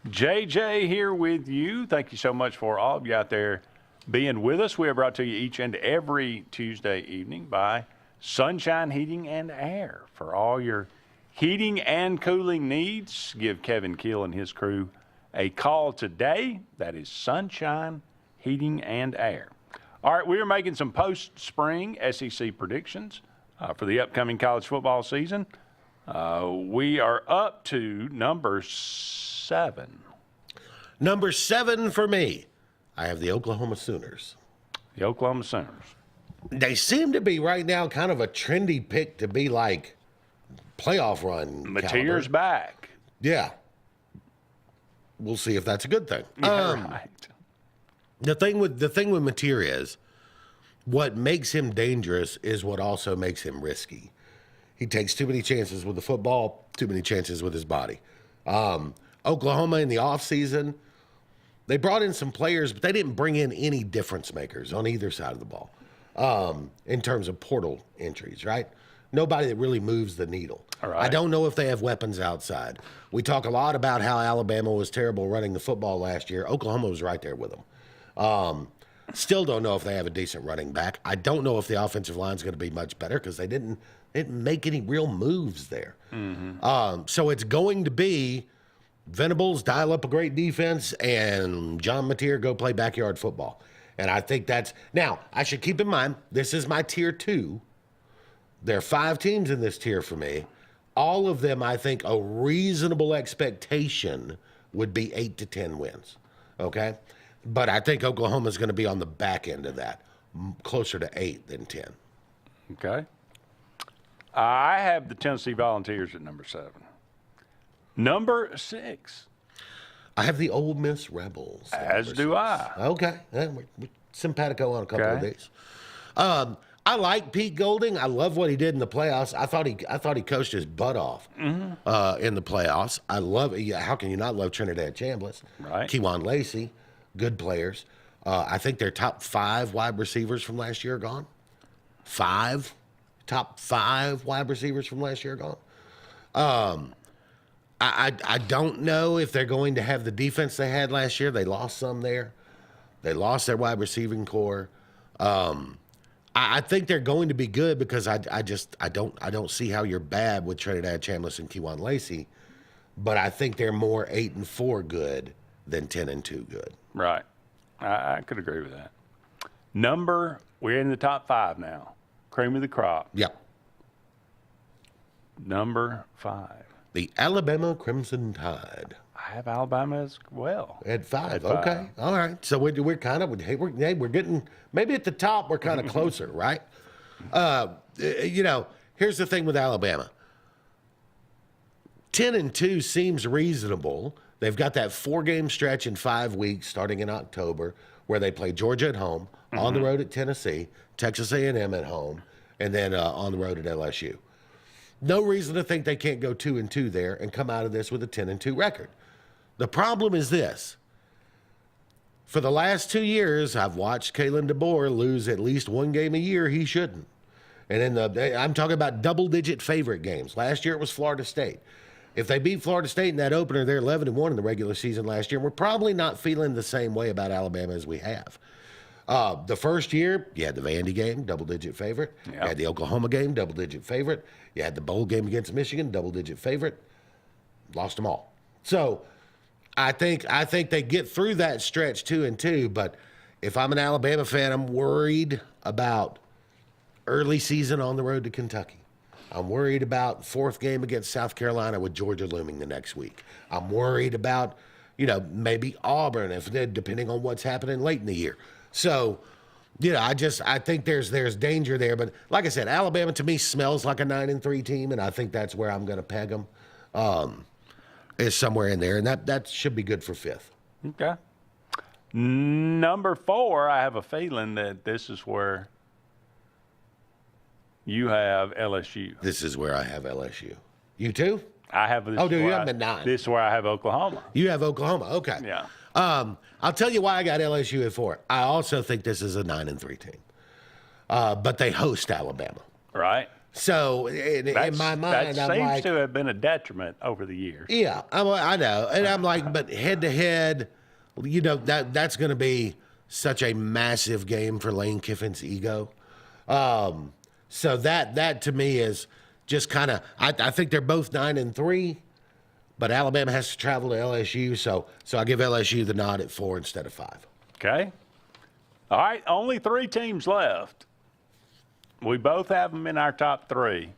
JJ here with you. Thank you so much for all of you out there being with us. We are brought to you each and every Tuesday evening by Sunshine Heating and Air. For all your heating and cooling needs, give Kevin Keel and his crew a call today. That is Sunshine Heating and Air. All right, we are making some post-spring SEC predictions. for the upcoming college football season. We are up to number 7. Number 7 for me, I have the Oklahoma Sooners. The Oklahoma Sooners. They seem to be right now kind of a trendy pick to be like playoff run. Mateer's back. Yeah. We'll see if that's a good thing. Right. The thing with Mateer is what makes him dangerous is what also makes him risky. He takes too many chances with the football, too many chances with his body. Oklahoma in the offseason, they brought in some players, but they didn't bring in any difference makers on either side of the ball in terms of portal entries, right? Nobody that really moves the needle. All right. I don't know if they have weapons outside. We talk a lot about how Alabama was terrible running the football last year. Oklahoma was right there with them. Still don't know if they have a decent running back. I don't know if the offensive line is going to be much better because they didn't make any real moves there. So it's going to be Venables dial up a great defense and John Mateer go play backyard football. And I think that's – now, I should keep in mind, this is my tier 2. There are 5 teams in this tier for me. All of them, I think, a reasonable expectation would be 8 to 10 wins, okay? But I think Oklahoma's going to be on the back end of that, closer to 8 than 10. Okay. I have the Tennessee Volunteers at number 7. Number 6. I have the Ole Miss Rebels. As do I. Okay. We're simpatico on a couple of these. I like Pete Golding. I love what he did in the playoffs. I thought he coached his butt off in the playoffs. I love it. Yeah, how can you not love Trinidad Chambliss? Right. Kewan Lacey, good players. I think their top 5 wide receivers from last year are gone. 5 top 5 wide receivers from last year are gone. I don't know if they're going to have the defense they had last year. They lost some there. They lost their wide receiving core. I think they're going to be good because I don't see how you're bad with Trinidad Chambliss and Kewan Lacey, but I think they're more 8-4 good than 10-2 good. Right. I could agree with that. We're in the top 5 now. Cream of the crop. Yep. Number 5. The Alabama Crimson Tide. I have Alabama as well. At 5. Okay. All right. So we're kind of we're getting maybe at the top. We're kind of closer, right? Here's the thing with Alabama. 10-2 seems reasonable. They've got that 4-game stretch in 5 weeks, starting in October, where they play Georgia at home, on the road at Tennessee, Texas A&M at home, and then on the road at LSU. No reason to think they can't go 2-2 there and come out of this with a 10-2 record. The problem is this. For the last 2 years, I've watched Kalen DeBoer lose at least 1 game a year he shouldn't. And I'm talking about double-digit favorite games. Last year it was Florida State. If they beat Florida State in that opener, they're 11-1 in the regular season last year. And we're probably not feeling the same way about Alabama as we have. The first year, you had the Vandy game, double-digit favorite. Yep. You had the Oklahoma game, double-digit favorite. You had the bowl game against Michigan, double-digit favorite. Lost them all. So I think they get through that stretch 2-2. But if I'm an Alabama fan, I'm worried about early season on the road to Kentucky. I'm worried about 4th game against South Carolina with Georgia looming the next week. I'm worried about, maybe Auburn, depending on what's happening late in the year. So, I think there's danger there. But like I said, Alabama to me smells like a 9-3 team, and I think that's where I'm going to peg them. Is somewhere in there, and that should be good for 5th. Okay. Number 4, I have a feeling that this is where you have LSU. This is where I have LSU. You too? I have this. Oh, do you have the 9? This is where I have Oklahoma. You have Oklahoma. Okay. Yeah. I'll tell you why I got LSU at 4. I also think this is a 9-3 team. But they host Alabama. Right. So in my mind, that I'm seems like, to have been a detriment over the years. Yeah, I know. And I'm like, but head to head, that's going to be such a massive game for Lane Kiffin's ego. So that to me is just kind of, I think they're both 9-3, but Alabama has to travel to LSU, so I give LSU the nod at 4 instead of 5. Okay. All right, only 3 teams left. We both have them in our top 3.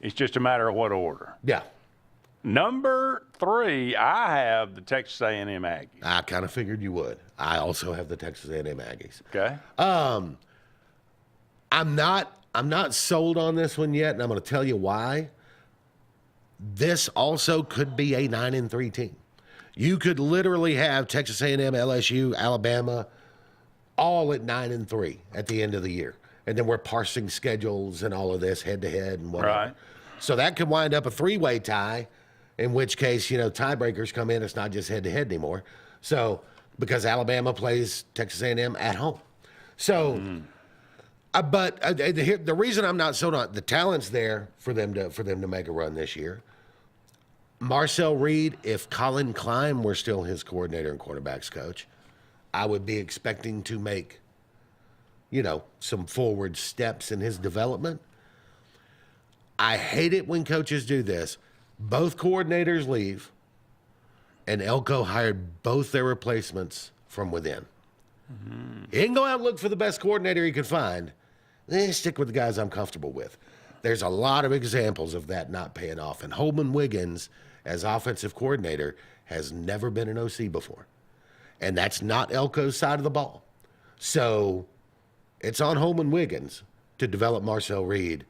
It's just a matter of what order. Yeah. Number 3, I have the Texas A&M Aggies. I kind of figured you would. I also have the Texas A&M Aggies. Okay. I'm not sold on this one yet, and I'm going to tell you why. This also could be a 9-3 team. You could literally have Texas A&M, LSU, Alabama, all at 9-3 at the end of the year, and then we're parsing schedules and all of this head to head and whatever. Right. So that could wind up a 3-way tie, in which case tiebreakers come in. It's not just head to head anymore. So because Alabama plays Texas A&M at home, so. But the reason I'm not sold on the talent's there for them to make a run this year. Marcel Reed, if Colin Klein were still his coordinator and quarterbacks coach, I would be expecting to make, some forward steps in his development. I hate it when coaches do this. Both coordinators leave, and Elko hired both their replacements from within. He didn't go out and look for the best coordinator he could find. Stick with the guys I'm comfortable with. There's a lot of examples of that not paying off. And Holman Wiggins, as offensive coordinator, has never been an OC before. And that's not Elko's side of the ball. So it's on Holman Wiggins to develop Marcel Reed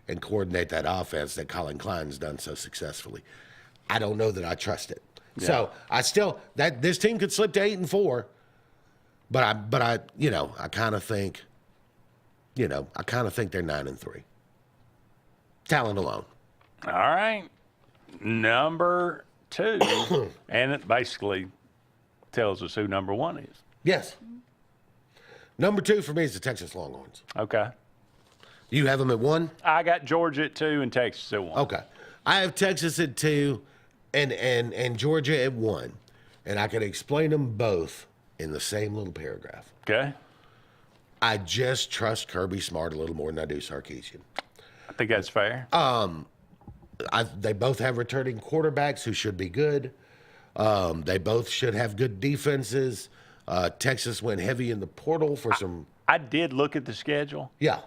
and coordinate that offense that Colin Klein's done so successfully. I don't know that I trust it. Yeah. So I still this team could slip to 8-4, but I kind of think they're 9-3. Talent alone. All right. Number 2, and it basically tells us who number 1 is. Yes. Number 2 for me is the Texas Longhorns. Okay. You have them at 1? I got Georgia at 2 and Texas at 1. Okay. I have Texas at 2 and Georgia at 1. And I can explain them both in the same little paragraph. Okay. I just trust Kirby Smart a little more than I do Sarkisian. I think that's fair. They both have returning quarterbacks who should be good. They both should have good defenses. Texas went heavy in the portal for some. I did look at the schedule. Yeah.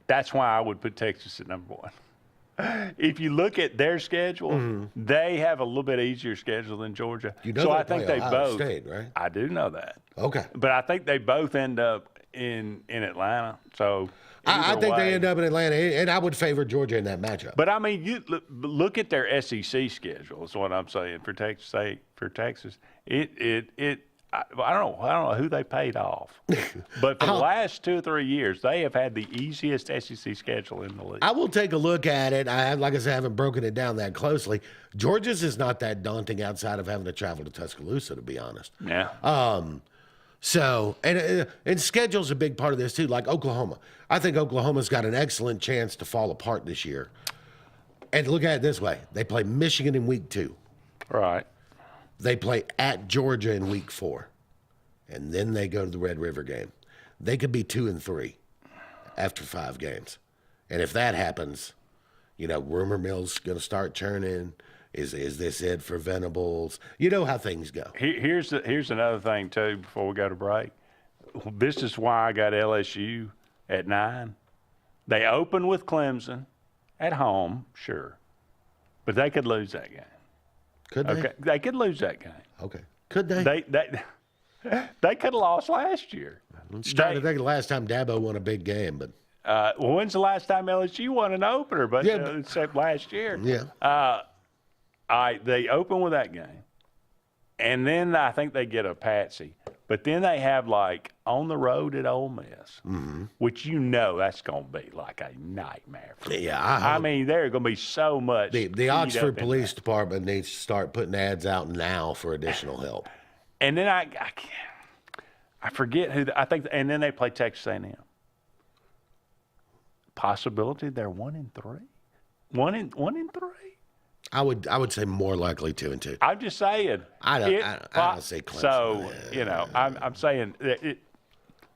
That's why I would put Texas at number 1. If you look at their schedule, they have a little bit easier schedule than Georgia. So I think they both. State, right? I do know that. Okay. But I think they both end up in Atlanta. So I think they end up in Atlanta, and I would favor Georgia in that matchup. But I mean, you look at their SEC schedule. Is what I'm saying for Texas. I don't know who they paid off, but for the last 2 or 3 years, they have had the easiest SEC schedule in the league. I will take a look at it. Like I said, I haven't broken it down that closely. Georgia's is not that daunting outside of having to travel to Tuscaloosa, to be honest. Yeah. So, and schedule's a big part of this too. Like Oklahoma, I think Oklahoma's got an excellent chance to fall apart this year. And look at it this way: they play Michigan in week 2. Right. They play at Georgia in week 4, and then they go to the Red River game. They could be 2-3 after 5 games. And if that happens, rumor mill's going to start churning. Is this it for Venables? You know how things go. Here's another thing, too, before we go to break. This is why I got LSU at 9. They open with Clemson at home, sure, but they could lose that game. Could they? Okay, they could lose that game. Okay. Could they? They could have lost last year. I'm trying to think of the last time Dabo won a big game, but well, when's the last time LSU won an opener? But except last year. Yeah. They open with that game, and then I think they get a patsy. But then they have on the road at Ole Miss, which that's going to be like a nightmare for them. Yeah, I mean, there's going to be so much. The Oxford Police Department needs to start putting ads out now for additional help. And then I forget who I think, and then they play Texas A&M. Possibility they're 1-3, 1-3. I would say more likely 2-2. I'm just saying. I don't say Clemson. So I'm saying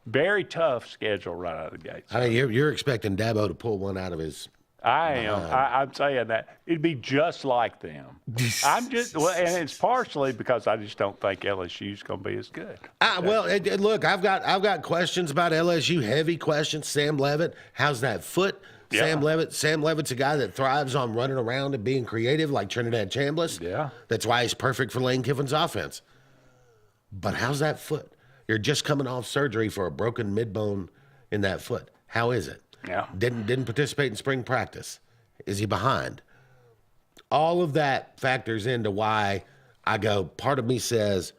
very tough schedule right out of the gates. I mean, you're expecting Dabo to pull one out of his I am. I'm saying that it'd be just like them. And it's partially because I just don't think LSU's going to be as good. Look, I've got questions about LSU. Heavy questions. Sam Levitt, how's that foot? Yeah. Sam Levitt's a guy that thrives on running around and being creative, like Trinidad Chambliss. Yeah, that's why he's perfect for Lane Kiffin's offense. But how's that foot? You're just coming off surgery for a broken mid-bone in that foot. How is it? Yeah. Didn't participate in spring practice. Is he behind? All of that factors into why I go, part of me says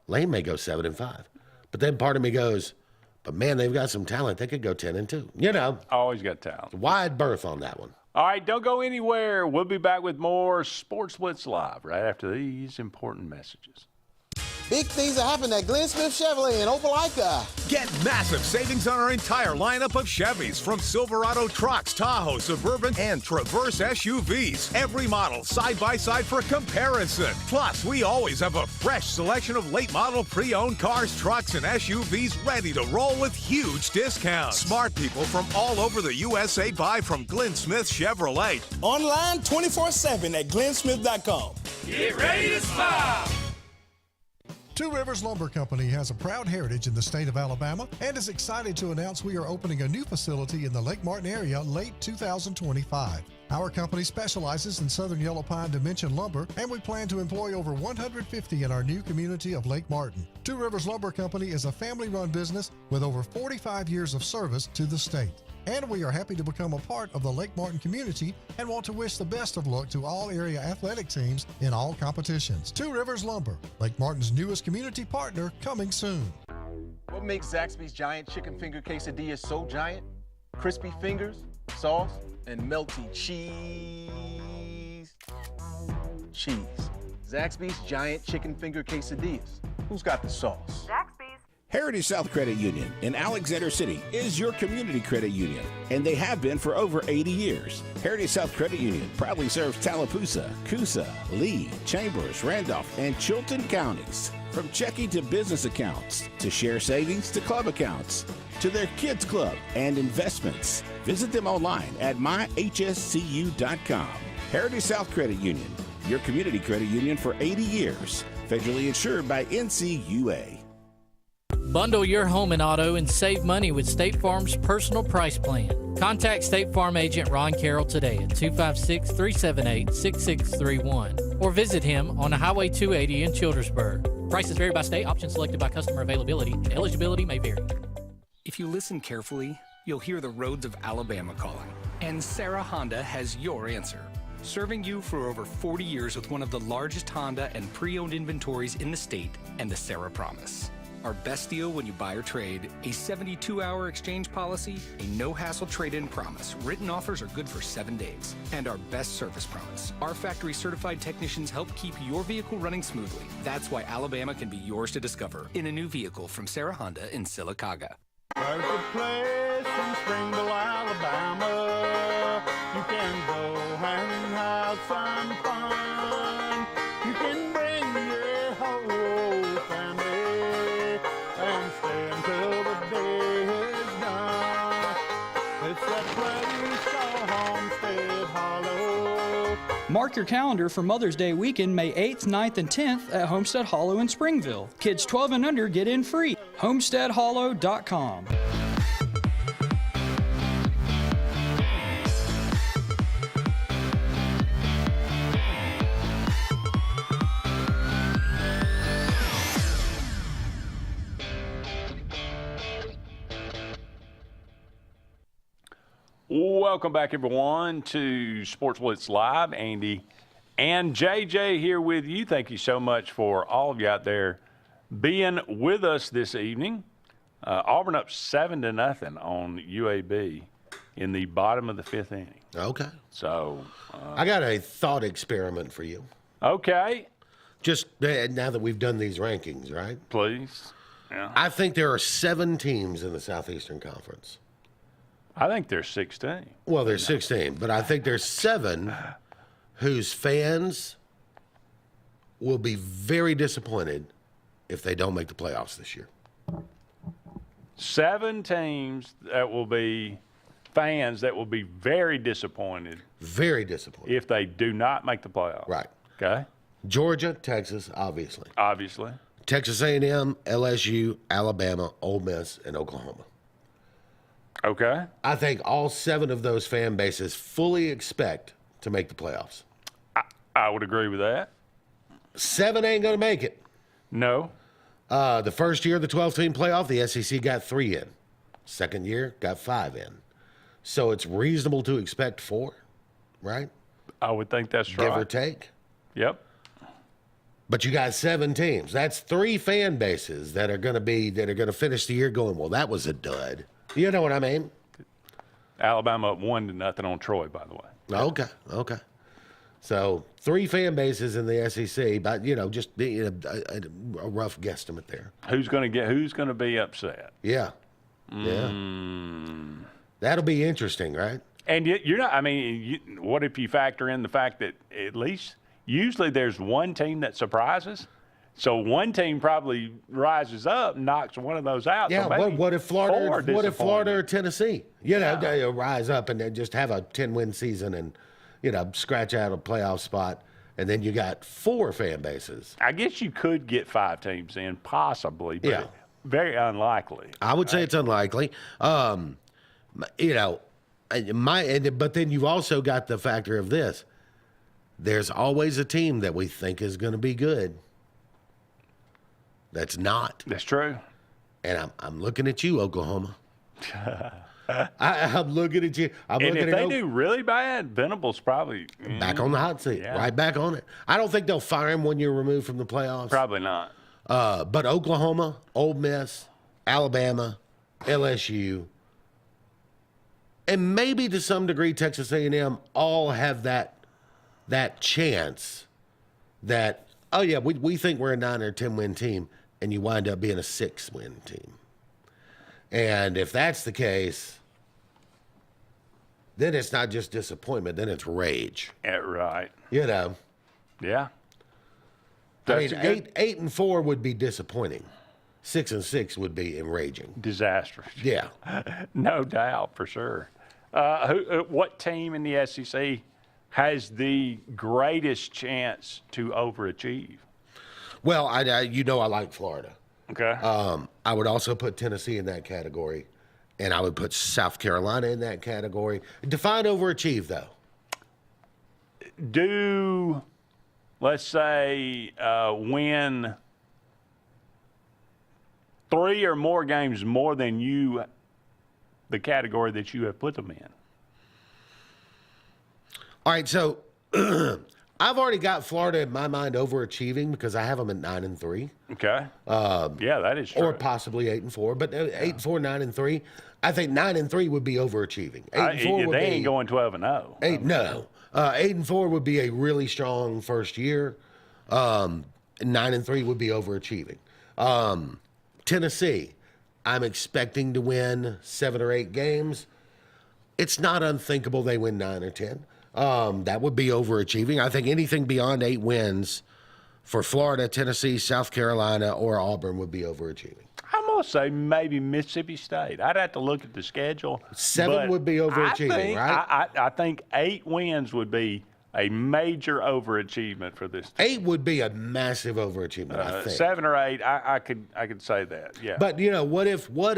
Lane may go 7-5. But then part of me goes, but man, they've got some talent. They could go 10-2. You know. Always got talent. Wide berth on that one. All right, don't go anywhere. We'll be back with more Sports Blitz Live right after these important messages. Big things are happening at Glenn Smith Chevrolet in Opelika. Get massive savings on our entire lineup of Chevys, from Silverado trucks, Tahoe, Suburban, and Traverse SUVs. Every model side by side for comparison. Plus, we always have a fresh selection of late model pre-owned cars, trucks, and SUVs ready to roll with huge discounts. Smart people from all over the USA buy from Glenn Smith Chevrolet. Online 24/7 at glennsmith.com. Get ready to smile. Two Rivers Lumber Company has a proud heritage in the state of Alabama and is excited to announce we are opening a new facility in the Lake Martin area late 2025. Our company specializes in southern yellow pine dimension lumber, and we plan to employ over 150 in our new community of Lake Martin. Two Rivers Lumber Company is a family-run business with over 45 years of service to the state. And we are happy to become a part of the Lake Martin community and want to wish the best of luck to all area athletic teams in all competitions. Two Rivers Lumber, Lake Martin's newest community partner, coming soon. What makes Zaxby's Giant Chicken Finger Quesadilla so giant? Crispy fingers, sauce, and melty cheese. Zaxby's Giant Chicken Finger Quesadillas. Who's got the sauce? Heritage South Credit Union in Alexander City is your community credit union, and they have been for over 80 years. Heritage South Credit Union proudly serves Tallapoosa, Coosa, Lee, Chambers, Randolph, and Chilton counties. From checking to business accounts, to share savings to club accounts, to their kids club and investments. Visit them online at myhscu.com. Heritage South Credit Union, your community credit union for 80 years. Federally insured by NCUA. Bundle your home and auto and save money with State Farm's personal price plan. Contact State Farm agent Ron Carroll today at 256-378-6631 or visit him on Highway 280 in Childersburg. Prices vary by state. Options selected by customer availability. Eligibility may vary. If you listen carefully, you'll hear the roads of Alabama calling. And Sarah Honda has your answer. Serving you for over 40 years with one of the largest Honda and pre-owned inventories in the state and the Sarah Promise. Our best deal when you buy or trade, a 72-hour exchange policy, a no-hassle trade-in promise. Written offers are good for 7 days. And our best service promise. Our factory-certified technicians help keep your vehicle running smoothly. That's why Alabama can be yours to discover in a new vehicle from Sarah Honda in Sylacauga. There's a place in Springville, Alabama. You can go and have some fun. You can bring your whole family and stay until the day is done. It's that place called Homestead Hollow. Mark your calendar for Mother's Day weekend, May 8th, 9th, and 10th at Homestead Hollow in Springville. Kids 12 and under get in free. HomesteadHollow.com. Welcome back, everyone, to Sports Blitz Live. Andy and JJ here with you. Thank you so much for all of you out there being with us this evening. Auburn up 7-0 on UAB in the bottom of the fifth inning. Okay. So I got a thought experiment for you. Okay. Just now that we've done these rankings, right? Please. Yeah. I think there are 7 teams in the Southeastern Conference. I think there's 16. Well, there's 16, but I think there's 7 whose fans will be very disappointed if they don't make the playoffs this year. 7 teams that will be fans that will be very disappointed. Very disappointed. If they do not make the playoffs. Right. Okay. Georgia, Texas, obviously. Obviously. Texas A&M, LSU, Alabama, Ole Miss, and Oklahoma. Okay. I think all 7 of those fan bases fully expect to make the playoffs. I would agree with that. 7 ain't going to make it. No. The first year of the 12-team playoff, the SEC got 3 in. Second year, got 5 in. So it's reasonable to expect 4, right? I would think that's right. Give or take. Yep. But you got 7 teams. That's 3 fan bases that are going to finish the year going, well, that was a dud. You know what I mean? Alabama up 1-0 on Troy, by the way. Okay. So 3 fan bases in the SEC, but just a rough guesstimate there. Who's going to be upset? Yeah. That'll be interesting, right? And you're not. I mean, what if you factor in the fact that at least usually there's one team that surprises? So one team probably rises up, and knocks one of those out. Yeah. So what if Florida? What if Florida or Tennessee? They rise up and then just have a 10-win season and scratch out a playoff spot, and then you got 4 fan bases. I guess you could get 5 teams in, possibly, but very unlikely. I would say it's unlikely. But then you've also got the factor of this. There's always a team that we think is going to be good that's not. That's true. And I'm looking at you, Oklahoma. I'm looking at you. If they do really bad, Venable's probably back on the hot seat, right back on it. I don't think they'll fire him 1 year removed from the playoffs. Probably not. But Oklahoma, Ole Miss, Alabama, LSU, and maybe to some degree Texas A&M all have that chance that, we think we're a 9 or 10-win team, and you wind up being a 6-win team. And if that's the case, then it's not just disappointment, then it's rage. Yeah, right. Yeah. That's 8-4 would be disappointing. 6-6 would be enraging. Disastrous. Yeah. No doubt, for sure. What team in the SEC has the greatest chance to overachieve? Well, I like Florida. Okay. I would also put Tennessee in that category, and I would put South Carolina in that category. Define overachieve, though. Let's say, win 3 or more games more than the category that you have put them in. All right, so I've already got Florida in my mind overachieving because I have them at 9-3. Okay. That is true. Or possibly 8-4, but 8-4, 9-3. I think 9-3 would be overachieving. 8-4 they ain't going 12-0. No. 8-4 would be a really strong first year. 9-3 would be overachieving. Tennessee, I'm expecting to win 7 or 8 games. It's not unthinkable they win 9 or 10. That would be overachieving. I think anything beyond 8 wins for Florida, Tennessee, South Carolina, or Auburn would be overachieving. I'm going to say maybe Mississippi State. I'd have to look at the schedule. 7 would be overachieving, right? I think 8 wins would be a major overachievement for this team. 8 would be a massive overachievement, I think. 7 or 8, I could say that, yeah. But, what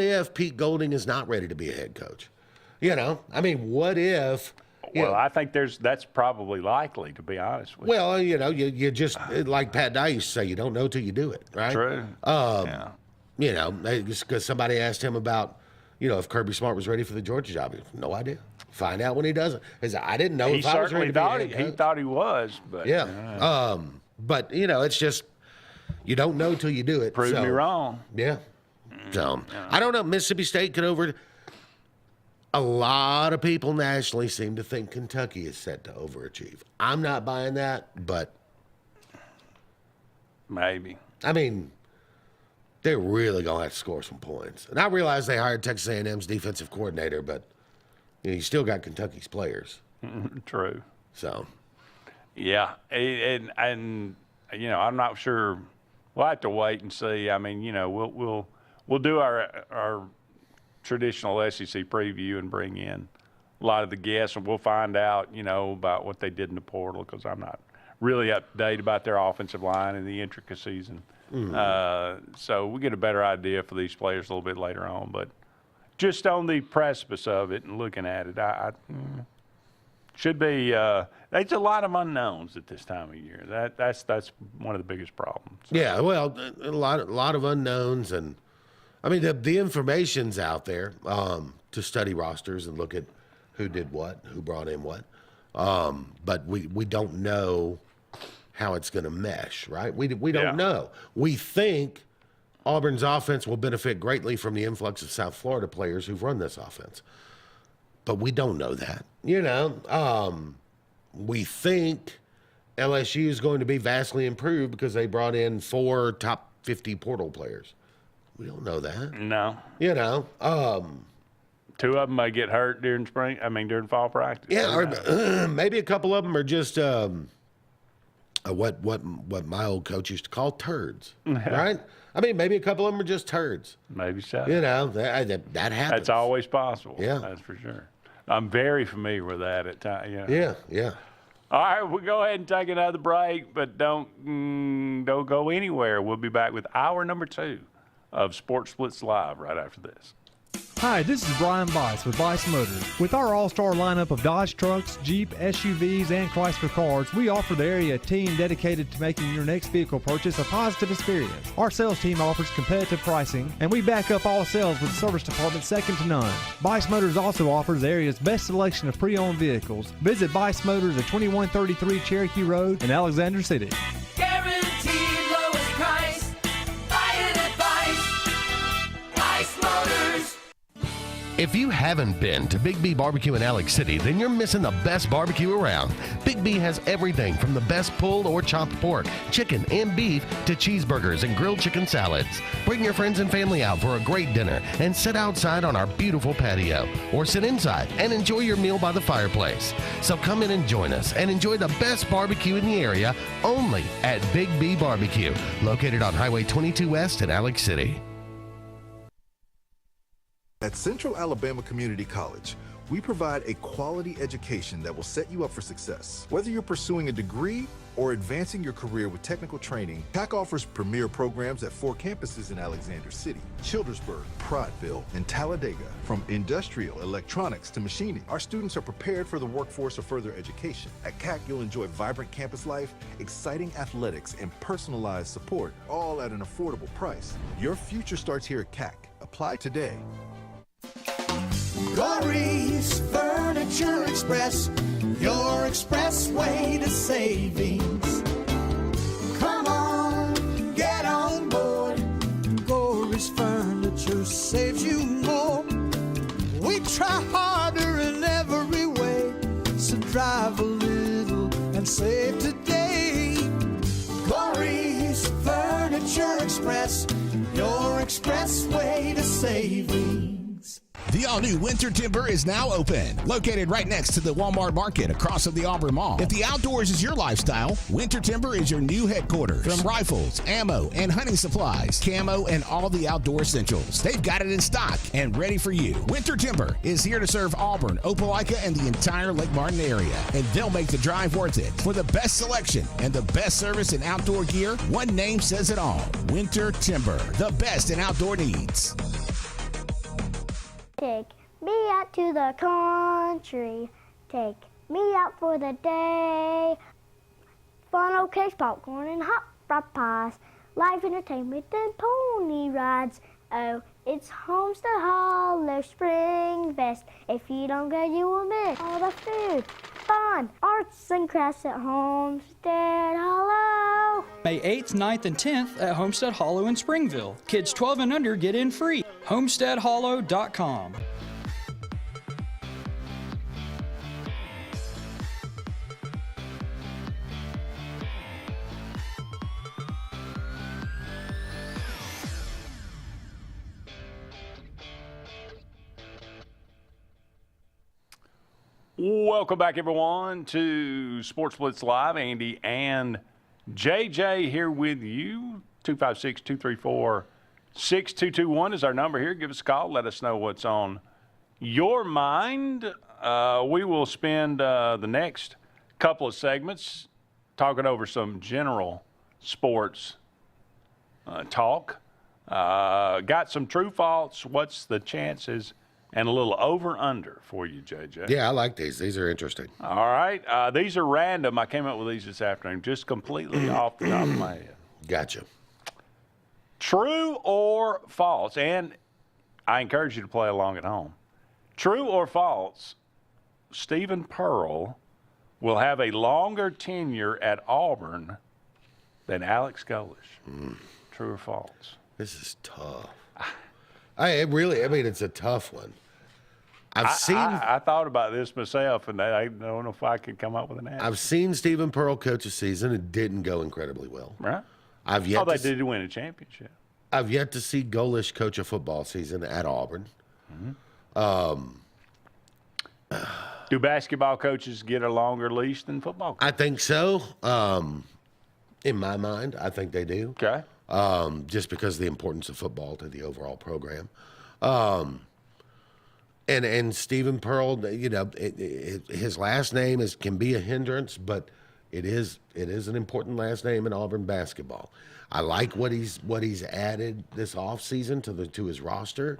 if Pete Golding is not ready to be a head coach? What if... Well, I think that's probably likely, to be honest with you. Well, you just, like Pat Dye used to say, you don't know till you do it, right? True. Because somebody asked him about, if Kirby Smart was ready for the Georgia job. He had no idea. Find out when he doesn't. I didn't know if I was ready to be a head coach. He thought he was, but... Yeah. But, it's just, you don't know till you do it. Prove me wrong. Yeah. So, I don't know. Mississippi State could over... A lot of people nationally seem to think Kentucky is set to overachieve. I'm not buying that, but... Maybe. They're really going to have to score some points. And I realize they hired Texas A&M's defensive coordinator, but you still got Kentucky's players. True. So... Yeah, and I'm not sure. We'll have to wait and see. We'll do our traditional SEC preview and bring in a lot of the guests, and we'll find out, about what they did in the portal, because I'm not really up to date about their offensive line and the intricacies. And so we get a better idea for these players a little bit later on. But just on the precipice of it and looking at it, I should be there's a lot of unknowns at this time of year. That's one of the biggest problems. Yeah, well, a lot of unknowns, and I mean the information's out there to study rosters and look at who did what, who brought in what, but we don't know how it's going to mesh, right? We don't know. We think Auburn's offense will benefit greatly from the influx of South Florida players who've run this offense, but we don't know that. We think LSU is going to be vastly improved because they brought in 4 top 50 portal players. We don't know that. No. 2 of them might get hurt during fall practice. Yeah, or maybe a couple of them are just what my old coach used to call turds, right? I mean, maybe a couple of them are just turds. Maybe so. That happens. That's always possible. Yeah. That's for sure. I'm very familiar with that at times. Yeah. All right, we'll go ahead and take another break, but don't go anywhere. We'll be back with hour number 2 of Sports Blitz Live right after this. Hi, this is Brian Bice with Bice Motors. With our all-star lineup of Dodge trucks, Jeep, SUVs, and Chrysler cars, we offer the area a team dedicated to making your next vehicle purchase a positive experience. Our sales team offers competitive pricing, and we back up all sales with a service department second to none. Bice Motors also offers the area's best selection of pre-owned vehicles. Visit Bice Motors at 2133 Cherokee Road in Alexander City. Guaranteed lowest price. Buy it at Bice Motors. If you haven't been to Big B Barbecue in Alex City, then you're missing the best barbecue around. Big B has everything from the best pulled or chopped pork, chicken, and beef to cheeseburgers and grilled chicken salads. Bring your friends and family out for a great dinner and sit outside on our beautiful patio, or sit inside and enjoy your meal by the fireplace. So come in and join us and enjoy the best barbecue in the area only at Big B Barbecue, located on Highway 22 West in Alex City. At Central Alabama Community College, we provide a quality education that will set you up for success. Whether you're pursuing a degree or advancing your career with technical training, CAC offers premier programs at 4 campuses in Alexander City, Childersburg, Prattville, and Talladega. From industrial, electronics to machining, our students are prepared for the workforce or further education. At CAC, you'll enjoy vibrant campus life, exciting athletics, and personalized support, all at an affordable price. Your future starts here at CAC. Apply today. Glory's Furniture Express, your expressway to savings. Come on, get on board. Glory's Furniture saves you more. We try harder in every way, so drive a little and save today. Glory's Furniture Express, your expressway to savings. The all-new Winter Timber is now open, located right next to the Walmart Market across from the Auburn Mall. If the outdoors is your lifestyle, Winter Timber is your new headquarters. From rifles, ammo, and hunting supplies, camo, and all the outdoor essentials, they've got it in stock and ready for you. Winter Timber is here to serve Auburn, Opelika, and the entire Lake Martin area, and they'll make the drive worth it. For the best selection and the best service in outdoor gear, one name says it all: Winter Timber, the best in outdoor needs. Take me out to the country. Take me out for the day. Funnel cakes, popcorn, and hot pot pies. Live entertainment and pony rides. Oh, it's Homestead Hollow Spring Fest. If you don't go, you will miss all the food, fun, arts, and crafts at Homestead Hollow. May 8th, 9th, and 10th at Homestead Hollow in Springville. Kids 12 and under get in free. HomesteadHollow.com. Welcome back, everyone, to Sports Blitz Live. Andy and JJ here with you. 256-234-6221 is our number here. Give us a call. Let us know what's on your mind. we will spend the next couple of segments talking over some general sports talk. Got some true false, what's the chances, and a little over-under for you, JJ. Yeah, I like these. These are interesting. All right. These are random. I came up with these this afternoon, just completely off the top of my head. Gotcha. True or false, and I encourage you to play along at home. True or false, Stephen Pearl will have a longer tenure at Auburn than Alex Golesh. True or false? This is tough. It's a tough one. I thought about this myself, and I don't know if I could come up with an answer. I've seen Stephen Pearl coach a season. It didn't go incredibly well. Right. They did win a championship. I've yet to see Golesh coach a football season at Auburn. Do basketball coaches get a longer leash than football coaches? I think so. In my mind, I think they do. Okay. Just because of the importance of football to the overall program. And Stephen Pearl, his last name can be a hindrance, but it is an important last name in Auburn basketball. I like what he's added this offseason to his roster.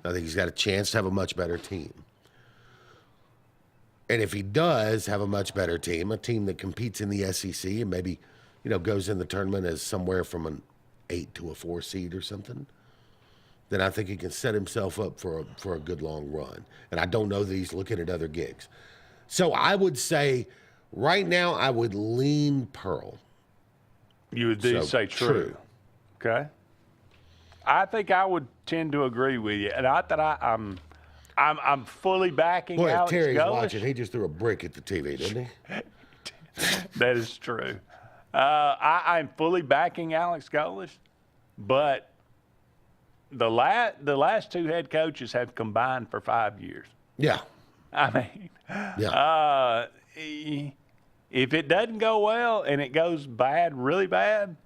I think he's got a chance to have a much better team. And if he does have a much better team, a team that competes in the SEC and maybe, goes in the tournament as somewhere from an 8 to a 4 seed or something, then I think he can set himself up for a good long run. And I don't know that he's looking at other gigs. So I would say right now I would lean Pearl. You would say true. Okay. I think I would tend to agree with you. And not that I'm fully backing Alex Terry's Golesh. watching. He just threw a brick at the TV, didn't he? That is true. I'm fully backing Alex Golesh, but the last two head coaches have combined for 5 years. Yeah. If it doesn't go well and it goes bad, really bad,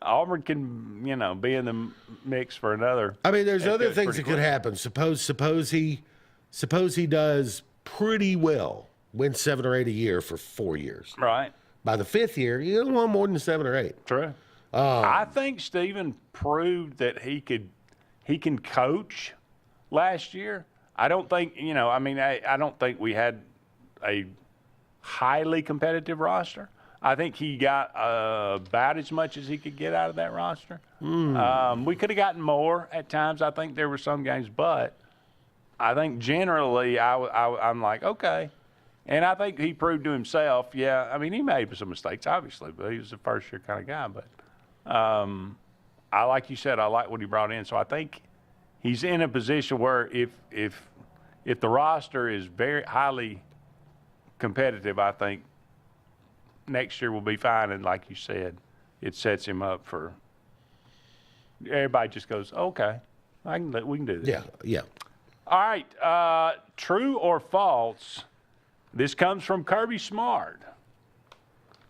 Auburn can, be in the mix for another. There's other things that could happen. Suppose he does pretty well, wins 7 or 8 a year for 4 years. Right. By the 5th year, you don't want more than 7 or 8. True. I think Stephen proved that he can coach last year. I don't think, I don't think we had a highly competitive roster. I think he got about as much as he could get out of that roster. We could have gotten more at times. I think there were some games, but I think generally I'm like, okay. And I think he proved to himself, he made some mistakes, obviously, but he was a first-year kind of guy. But like you said, I like what he brought in. So I think he's in a position where if the roster is very highly competitive, I think next year will be fine. And like you said, it sets him up for everybody just goes, okay, we can do this. Yeah. All right. True or false? This comes from Kirby Smart.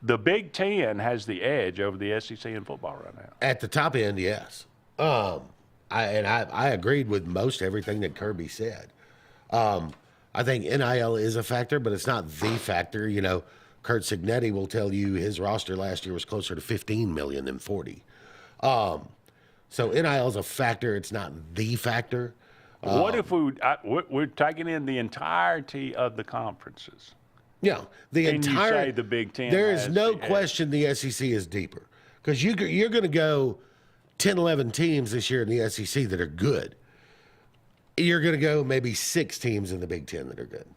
The Big Ten has the edge over the SEC in football right now. At the top end, yes. I agreed with most everything that Kirby said. I think NIL is a factor, but it's not the factor. Kurt Signetti will tell you his roster last year was closer to 15 million than 40. So NIL is a factor. It's not the factor. What if we're taking in the entirety of the conferences? Yeah, you say the Big Ten? There is no question the SEC is deeper because you're going to go 10, 11 teams this year in the SEC that are good. You're going to go maybe 6 teams in the Big Ten that are good.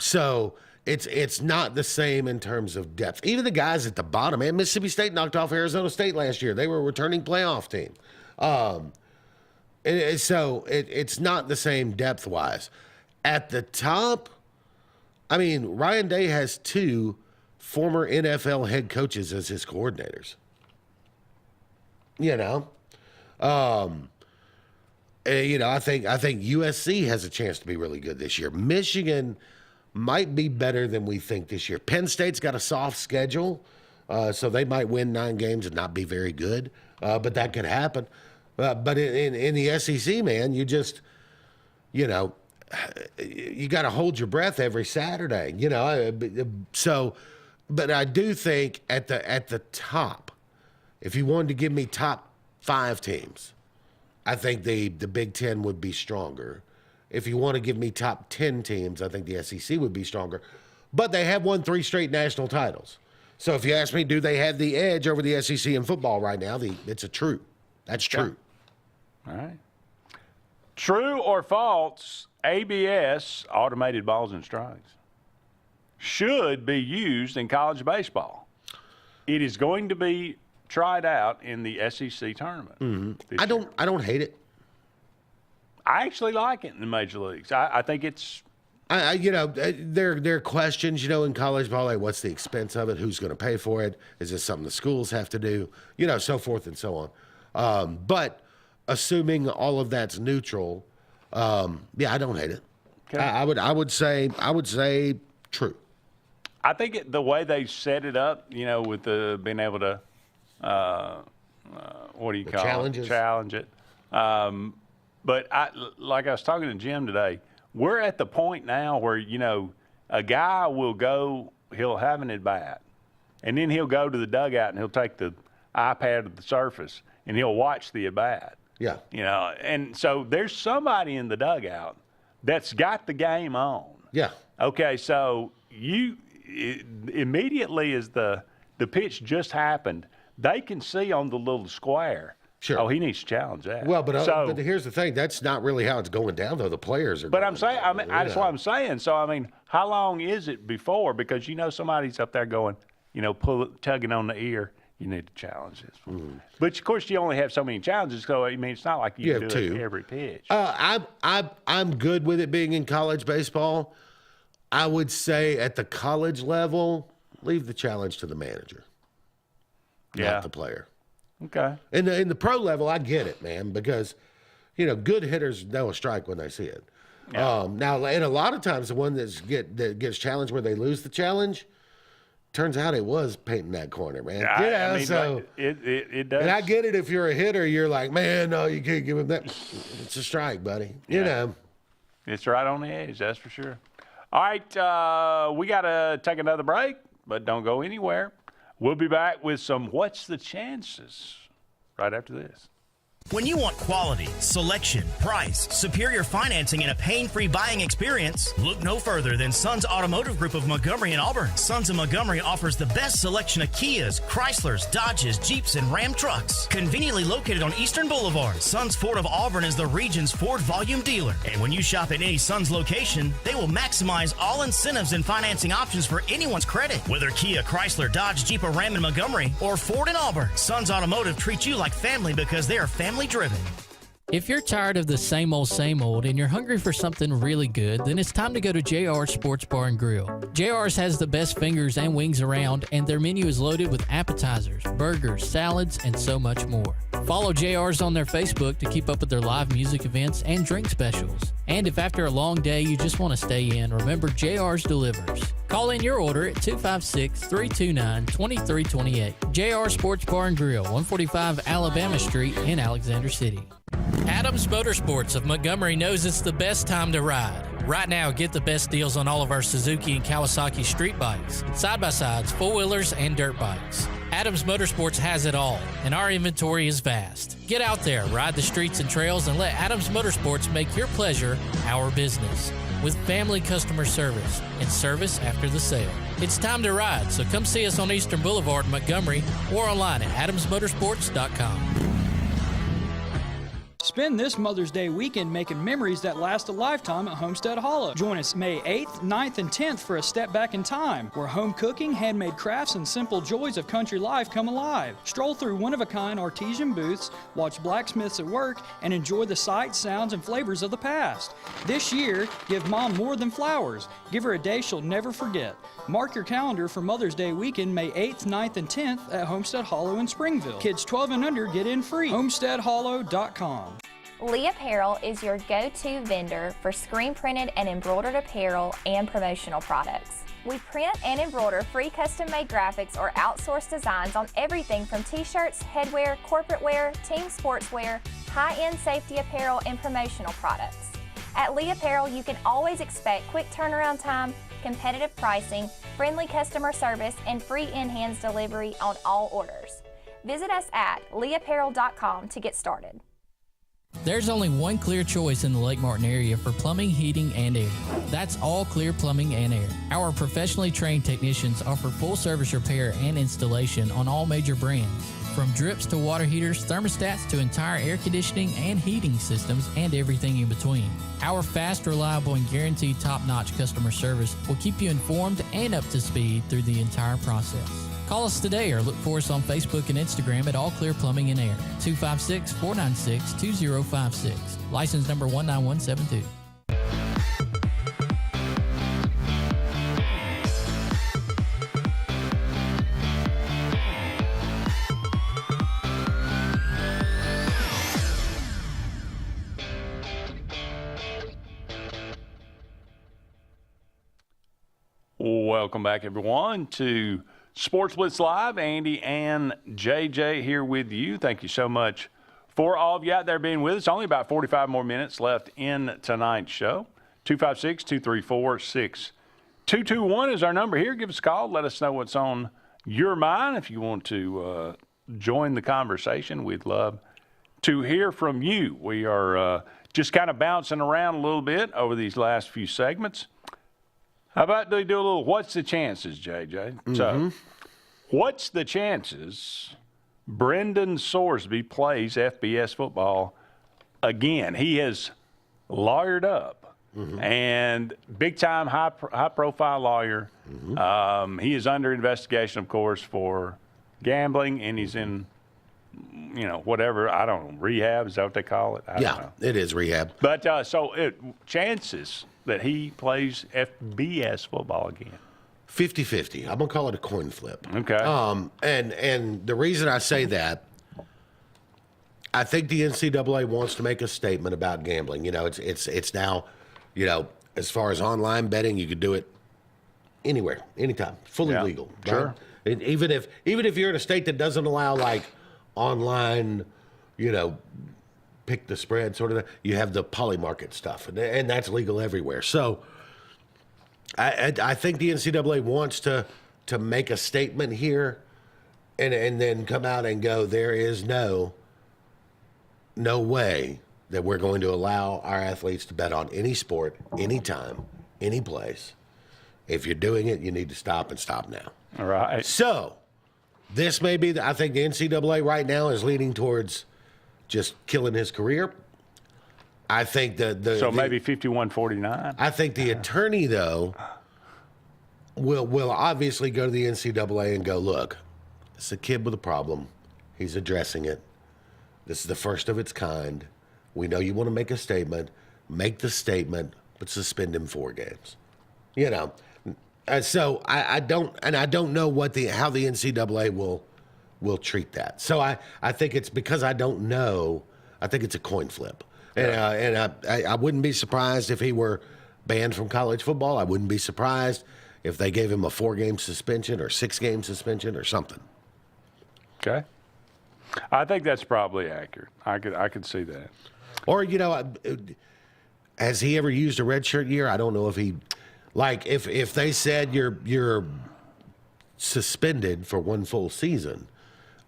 So it's not the same in terms of depth. Even the guys at the bottom, man, Mississippi State knocked off Arizona State last year. They were a returning playoff team. So it's not the same depth-wise. At the top, Ryan Day has 2 former NFL head coaches as his coordinators. I think USC has a chance to be really good this year. Michigan might be better than we think this year. Penn State's got a soft schedule, so they might win 9 games and not be very good, but that could happen. But in the SEC, man, you just, you got to hold your breath every Saturday, you know. So, but I do think at the top, if you wanted to give me top 5 teams, I think the Big Ten would be stronger. If you want to give me top 10 teams, I think the SEC would be stronger. But they have won 3 straight national titles. So if you ask me, do they have the edge over the SEC in football right now? It's a true. That's true. All right. True or false, ABS, automated balls and strikes, should be used in college baseball. It is going to be tried out in the SEC tournament. Mm-hmm. I don't hate it. I actually like it in the major leagues. I think it's. There are questions, in college ball, like what's the expense of it? Who's going to pay for it? Is this something the schools have to do? So forth and so on. But assuming all of that's neutral, I don't hate it. Okay. I would say true. I think the way they set it up, with the being able to, what do you call challenges? It? Challenge it. But like I was talking to Jim today, we're at the point now where, a guy will go, he'll have an at-bat, and then he'll go to the dugout and he'll take the iPad of the surface and he'll watch the at-bat. Yeah. And so there's somebody in the dugout that's got the game on. Yeah. Okay, so immediately as the pitch just happened, they can see on the little square. Sure. Oh, he needs to challenge that. Well, but here's the thing. That's not really how it's going down, though. The players are. But I'm saying, that's what I'm saying. So, how long is it before? Because, somebody's up there going, tugging on the ear. You need to challenge this one. Mm. But, of course, you only have so many challenges. So, it's not like you do it every pitch. I'm good with it being in college baseball. I would say at the college level, leave the challenge to the manager, not the player. Okay. In the pro level, I get it, man, because, good hitters know a strike when they see it. Yeah. Now, and a lot of times the one that gets challenged where they lose the challenge, turns out it was painting that corner, man. So it does. And I get it if you're a hitter, you're like, man, no, you can't give him that. It's a strike, buddy. It's right on the edge, that's for sure. All right, we got to take another break, but don't go anywhere. We'll be back with some What's the Chances right after this. When you want quality, selection, price, superior financing, and a pain-free buying experience, look no further than Sons Automotive Group of Montgomery and Auburn. Sons of Montgomery offers the best selection of Kias, Chryslers, Dodges, Jeeps, and Ram trucks. Conveniently located on Eastern Boulevard, Sons Ford of Auburn is the region's Ford volume dealer. And when you shop at any Sons location, they will maximize all incentives and financing options for anyone's credit. Whether Kia, Chrysler, Dodge, Jeep, or Ram in Montgomery, or Ford in Auburn, Sons Automotive treats you like family because they are family driven. If you're tired of the same old and you're hungry for something really good, then it's time to go to JR's Sports Bar and Grill. JR's has the best fingers and wings around, and their menu is loaded with appetizers, burgers, salads, and so much more. Follow JR's on their Facebook to keep up with their live music events and drink specials. And if after a long day you just want to stay in, remember JR's delivers. Call in your order at 256-329-2328. JR Sports Bar and Grill, 145 Alabama Street in Alexander City. Adams Motorsports of Montgomery knows it's the best time to ride. Right now, get the best deals on all of our Suzuki and Kawasaki street bikes, side-by-sides, four-wheelers, and dirt bikes. Adams Motorsports has it all, and our inventory is vast. Get out there, ride the streets and trails, and let Adams Motorsports make your pleasure our business. With family customer service and service after the sale. It's time to ride, so come see us on Eastern Boulevard, Montgomery, or online at adamsmotorsports.com. Spend this Mother's Day weekend making memories that last a lifetime at Homestead Hollow. Join us May 8th, 9th, and 10th for a step back in time, where home cooking, handmade crafts, and simple joys of country life come alive. Stroll through one-of-a-kind artesian booths, watch blacksmiths at work, and enjoy the sights, sounds, and flavors of the past. This year, give Mom more than flowers. Give her a day she'll never forget. Mark your calendar for Mother's Day weekend, May 8th, 9th, and 10th at Homestead Hollow in Springville. Kids 12 and under get in free. HomesteadHollow.com. Lee Apparel is your go-to vendor for screen-printed and embroidered apparel and promotional products. We print and embroider free custom-made graphics or outsourced designs on everything from t-shirts, headwear, corporate wear, team sportswear, high-end safety apparel, and promotional products. At Lee Apparel, you can always expect quick turnaround time, competitive pricing, friendly customer service, and free in-hands delivery on all orders. Visit us at leeapparel.com to get started. There's only one clear choice in the Lake Martin area for plumbing, heating, and air. That's All Clear Plumbing and Air. Our professionally trained technicians offer full service repair and installation on all major brands. From drips to water heaters, thermostats to entire air conditioning and heating systems, and everything in between. Our fast, reliable, and guaranteed top-notch customer service will keep you informed and up to speed through the entire process. Call us today or look for us on Facebook and Instagram at All Clear Plumbing and Air, 256-496-2056. License number 19172. Welcome back, everyone, to Sports Blitz Live. Andy and JJ here with you. Thank you so much for all of you out there being with us. Only about 45 more minutes left in tonight's show. 256-234-6221 is our number here. Give us a call. Let us know what's on your mind. If you want to join the conversation, we'd love to hear from you. We are just kind of bouncing around a little bit over these last few segments. How about do a little what's the chances, JJ? Mm-hmm. So, what's the chances Brendan Sorsby plays FBS football again? He has lawyered up, and big-time, high-profile lawyer. He is under investigation, of course, for gambling, and he's in, whatever, I don't know, rehab, is that what they call it? I don't know. It is rehab. But chances that he plays FBS football again? 50-50. I'm going to call it a coin flip. Okay. And the reason I say that, I think the NCAA wants to make a statement about gambling. It's now, as far as online betting, you could do it anywhere, anytime, fully legal. Sure. Right? And even if you're in a state that doesn't allow like online, pick the spread sort of, you have the poly market stuff, and that's legal everywhere. So I think the NCAA wants to make a statement here and then come out and go, there is no way that we're going to allow our athletes to bet on any sport, anytime, any place. If you're doing it, you need to stop and stop now. All right. So this may be, I think the NCAA right now is leaning towards just killing his career. I think so maybe 51-49. I think the attorney though will obviously go to the NCAA and go, look, it's a kid with a problem. He's addressing it. This is the first of its kind. We know you want to make a statement. Make the statement, but suspend him 4 games. So I don't know how the NCAA will treat that. So I think it's because I don't know. I think it's a coin flip, and I wouldn't be surprised if he were banned from college football. I wouldn't be surprised if they gave him a 4-game suspension or 6-game suspension or something. Okay, I think that's probably accurate. I could see that. Or has he ever used a redshirt year? I don't know if he. Like if they said you're suspended for 1 full season,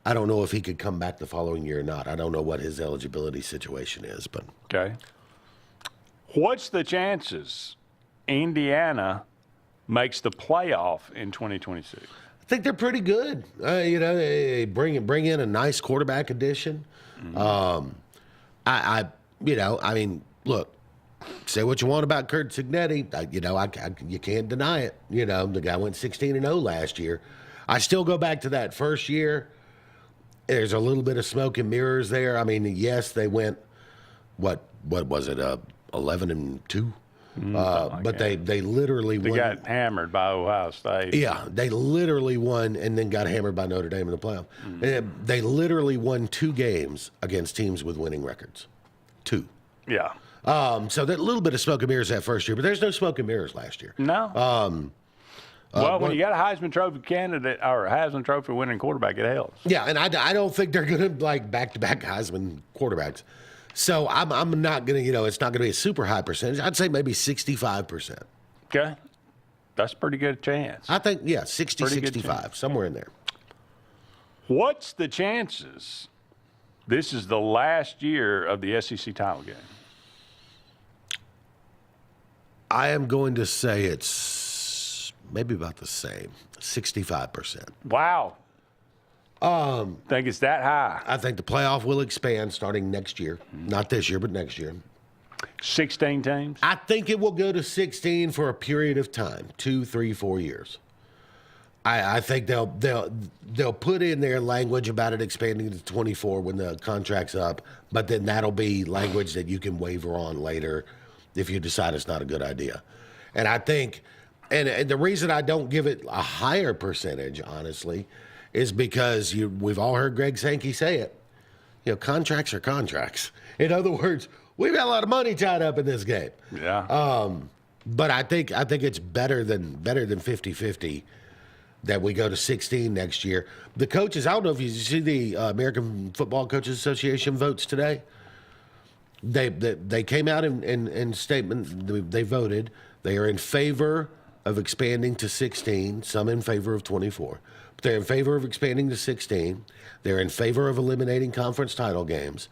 I don't know if he could come back the following year or not. I don't know what his eligibility situation is, but okay. What's the chances Indiana makes the playoff in 2026? I think they're pretty good. They bring in a nice quarterback addition. I mean, look. Say what you want about Kurt Cignetti, you can't deny it. The guy went 16-0 last year. I still go back to that first year. There's a little bit of smoke and mirrors there. I mean, yes, they went, what was it, 11-2? But they literally won. They got hammered by Ohio State. Yeah, they literally won and then got hammered by Notre Dame in the playoff. They literally won 2 games against teams with winning records. 2. Yeah. So that little bit of smoke and mirrors that first year, but there's no smoke and mirrors last year. No. When you got a Heisman Trophy candidate or a Heisman Trophy winning quarterback, it helps. Yeah, and I don't think they're going to like back-to-back Heisman quarterbacks. So I'm not going to, it's not going to be a super high percentage. I'd say maybe 65%. Okay. That's a pretty good chance. I think, 60, 65, somewhere in there. What's the chances this is the last year of the SEC title game? I am going to say it's maybe about the same, 65%. Wow. Think it's that high? I think the playoff will expand starting next year. Not this year, but next year. 16 teams? I think it will go to 16 for a period of time, 2, 3, 4 years. I think they'll put in their language about it expanding to 24 when the contract's up, but then that'll be language that you can waver on later if you decide it's not a good idea. And I think, and the reason I don't give it a higher percentage, honestly, is because we've all heard Greg Sankey say it. Contracts are contracts. In other words, we've got a lot of money tied up in this game. Yeah. But I think it's better than 50-50 that we go to 16 next year. The coaches, I don't know if you see the American Football Coaches Association votes today. They came out in statement. They voted. They are in favor of expanding to 16. Some in favor of 24. But they're in favor of expanding to 16. They're in favor of eliminating conference title games,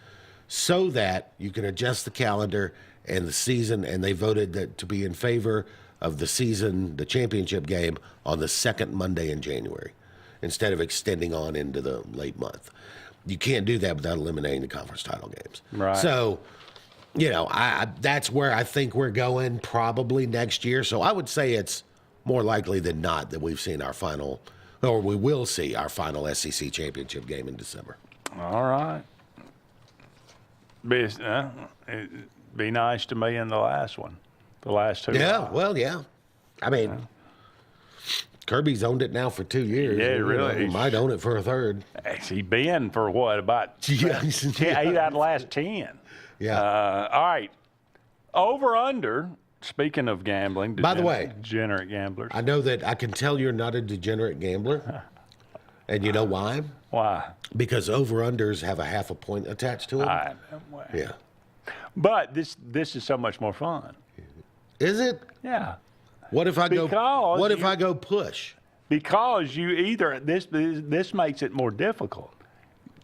so that you can adjust the calendar and the season. And they voted to be in favor of the season, the championship game, on the second Monday in January, instead of extending on into the late month. You can't do that without eliminating the conference title games. Right. So, that's where I think we're going probably next year. So I would say it's more likely than not that we've seen our final, or we will see our final SEC championship game in December. All right. It'd be nice to me in the last one. The last two. Yeah, well, yeah. I mean, Kirby's owned it now for 2 years. Yeah, really. He might own it for a third. He's been for what, about 8 out of the last 10. Yeah. All right. Over under, speaking of gambling. By the way. Degenerate gamblers. I know that I can tell you're not a degenerate gambler. And you know why? Why? Because over-unders have a half a point attached to them. Yeah. But this is so much more fun. Is it? Yeah. What if I go push? Because you either this makes it more difficult.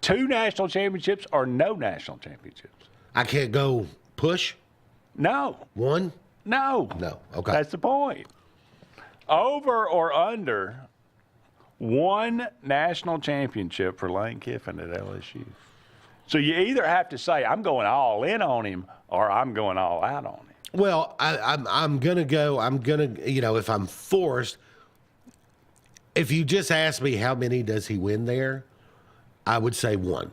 2 national championships or no national championships. I can't go push? No. 1? No. No. Okay. That's the point. Over or under 1 national championship for Lane Kiffin at LSU. So you either have to say, I'm going all in on him, or I'm going all out on him. Well, I'm going to go, if I'm forced, if you just ask me how many does he win there, I would say 1.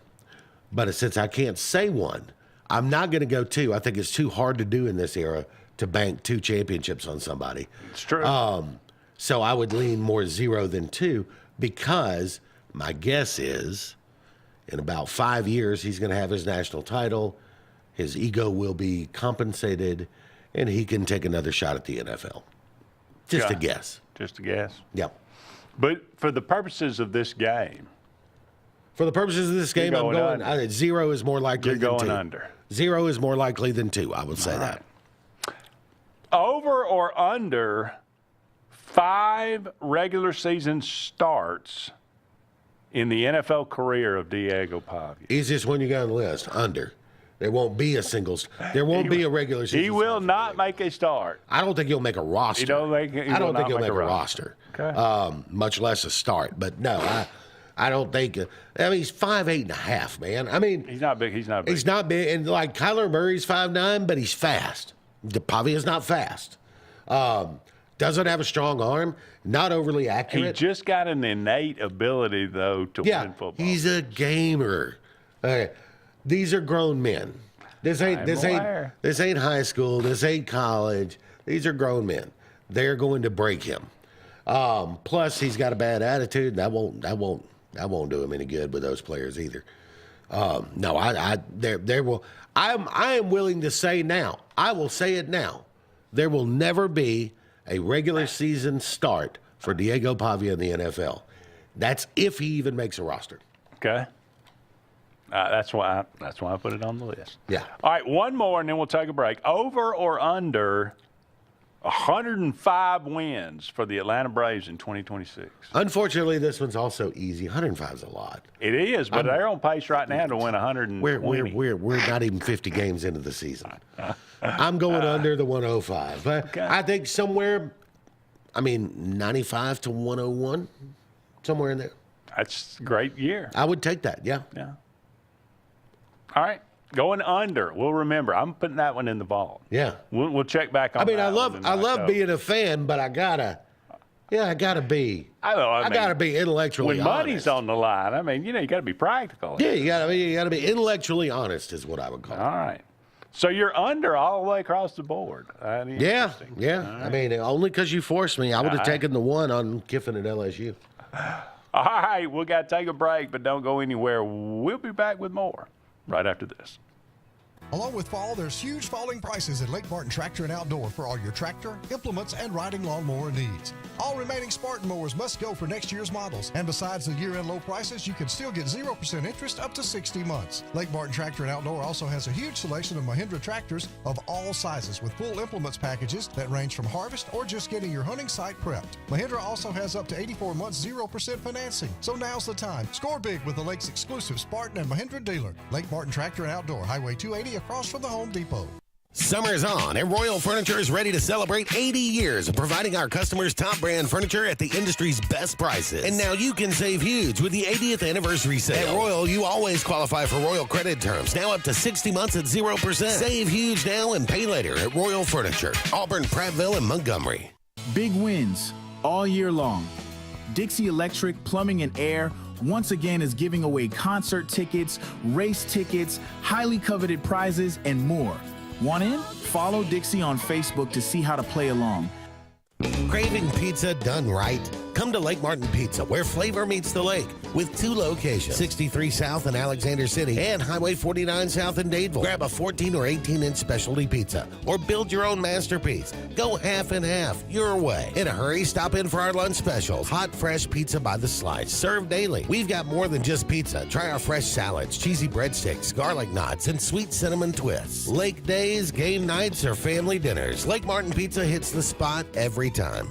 But since I can't say 1, I'm not going to go 2. I think it's too hard to do in this era to bank 2 championships on somebody. It's true. So I would lean more 0 than 2, because my guess is in about 5 years he's going to have his national title, his ego will be compensated, and he can take another shot at the NFL. Just a guess. Just a guess? Yep. But for the purposes of this game. For the purposes of this game, I'm going 0 is more likely than 2. You're going under. 0 is more likely than 2, I would say that. Over or under 5 regular season starts in the NFL career of Diego Pavia? Easiest one you got on the list, under. There won't be a regular season. He will not make a start. I don't think he'll make a roster. I don't think he'll make a roster. Okay. Much less a start. But no, I don't think. He's 5'8.5", man. I mean, he's not big. He's not big. And like Kyler Murray's 5'9", but he's fast. Pavia's not fast. Doesn't have a strong arm. Not overly accurate. He just got an innate ability, though, to win football. He's a gamer. Okay. These are grown men. This ain't high school. This ain't college. These are grown men. They're going to break him. Plus, he's got a bad attitude. That won't do him any good with those players either. No, I am willing to say now. I will say it now. There will never be a regular season start for Diego Pavia in the NFL. That's if he even makes a roster. Okay. That's why I put it on the list. Yeah. All right, one more, and then we'll take a break. Over or under 105 wins for the Atlanta Braves in 2026? Unfortunately, this one's also easy. 105 is a lot. It is, but they're on pace right now to win 120. We're not even 50 games into the season. I'm going under the 105. But Okay. I think somewhere, 95 to 101, somewhere in there. That's a great year. I would take that, yeah. Yeah. All right. Going under. We'll remember. I'm putting that one in the vault. Yeah. We'll check back on I that one love tonight, being a fan, but I gotta be. I gotta be intellectually when honest. money's on the line. You got to be practical. Yeah, you gotta be intellectually honest, is what I would call it. All right. So you're under all the way across the board. Yeah. Right. Only because you forced me. I would have taken the one on Kiffin at LSU. All right, we got to take a break, but don't go anywhere. We'll be back with more right after this. Along with fall, there's huge falling prices at Lake Martin Tractor and Outdoor for all your tractor, implements, and riding lawnmower needs. All remaining Spartan mowers must go for next year's models. And besides the year-end low prices, you can still get 0% interest up to 60 months. Lake Martin Tractor and Outdoor also has a huge selection of Mahindra tractors of all sizes with full implements packages that range from harvest or just getting your hunting site prepped. Mahindra also has up to 84 months 0% financing. So now's the time. Score big with the Lake's exclusive Spartan and Mahindra dealer. Lake Martin Tractor and Outdoor, Highway 280 across from the Home Depot. Summer's on, and Royal Furniture is ready to celebrate 80 years of providing our customers top brand furniture at the industry's best prices. And now you can save huge with the 80th anniversary sale. At Royal, you always qualify for Royal credit terms, now up to 60 months at 0%. Save huge now and pay later at Royal Furniture, Auburn, Prattville, and Montgomery. Big wins all year long. Dixie Electric Plumbing and Air once again is giving away concert tickets, race tickets, highly coveted prizes, and more. Want in? Follow Dixie on Facebook to see how to play along. Craving pizza done right? Come to Lake Martin Pizza, where flavor meets the lake, with 2 locations, 63 South in Alexander City and Highway 49 South in Dadeville. Grab a 14 or 18-inch specialty pizza or build your own masterpiece. Go half and half, your way. In a hurry, stop in for our lunch specials. Hot, fresh pizza by the slice, served daily. We've got more than just pizza. Try our fresh salads, cheesy breadsticks, garlic knots, and sweet cinnamon twists. Lake days, game nights, or family dinners, Lake Martin Pizza hits the spot every time.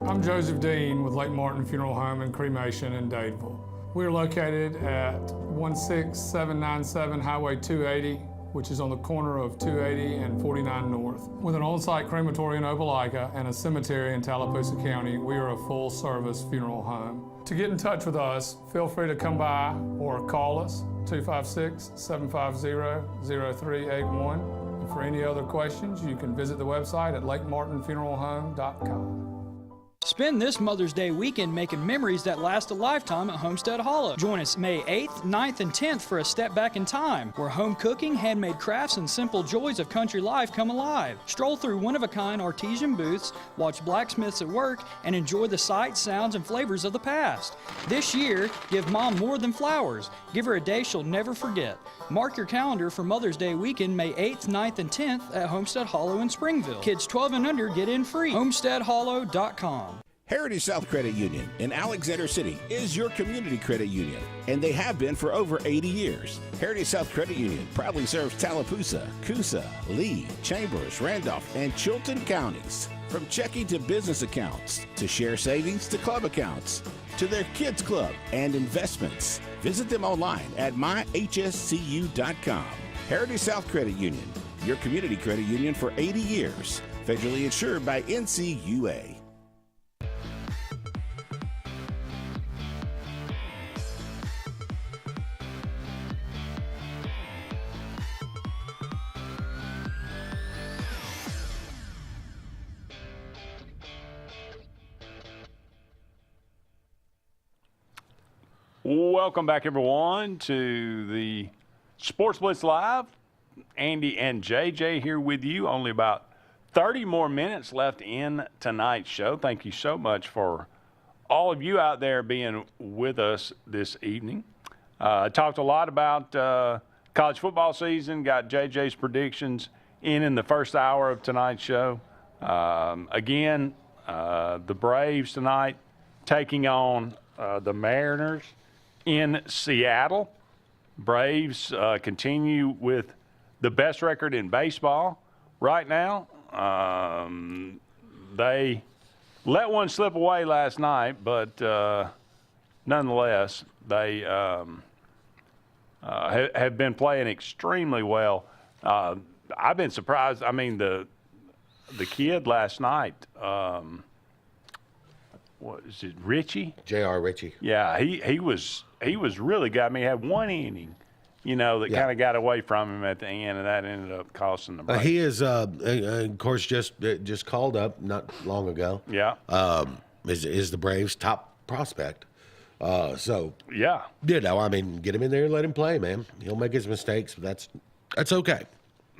I'm Joseph Dean with Lake Martin Funeral Home and Cremation in Dadeville. We are located at 16797 Highway 280, which is on the corner of 280 and 49 North. With an on-site crematory in Opelika and a cemetery in Tallapoosa County, we are a full-service funeral home. To get in touch with us, feel free to come by or call us, 256-750-0381. And for any other questions, you can visit the website at lakemartinfuneralhome.com. Spend this Mother's Day weekend making memories that last a lifetime at Homestead Hollow. Join us May 8th, 9th, and 10th for a step back in time, where home cooking, handmade crafts, and simple joys of country life come alive. Stroll through one-of-a-kind artesian booths, watch blacksmiths at work, and enjoy the sights, sounds, and flavors of the past. This year, give Mom more than flowers. Give her a day she'll never forget. Mark your calendar for Mother's Day weekend, May 8th, 9th, and 10th at Homestead Hollow in Springville. Kids 12 and under get in free. HomesteadHollow.com. Heritage South Credit Union in Alexander City is your community credit union, and they have been for over 80 years. Heritage South Credit Union proudly serves Tallapoosa, Coosa, Lee, Chambers, Randolph, and Chilton counties. From checking to business accounts, to share savings to club accounts, to their kids club and investments. Visit them online at myhscu.com. Heritage South Credit Union, your community credit union for 80 years. Federally insured by NCUA. Welcome back, everyone, to the Sports Blitz Live. Andy and JJ here with you. Only about 30 more minutes left in tonight's show. Thank you so much for all of you out there being with us this evening. Talked a lot about college football season, got JJ's predictions in the first hour of tonight's show. Again, the Braves tonight taking on the Mariners in Seattle. Braves continue with the best record in baseball right now. They let one slip away last night, but nonetheless, they have been playing extremely well. I've been surprised. I mean, the kid last night, what is it, Richie? J.R. Richie. Yeah, he was really good. I mean, he had one inning, that kind of got away from him at the end, and that ended up costing the break. He is, of course, just called up not long ago. Yeah. Is the Braves' top prospect. So yeah, I mean, get him in there and let him play, man. He'll make his mistakes, but that's okay.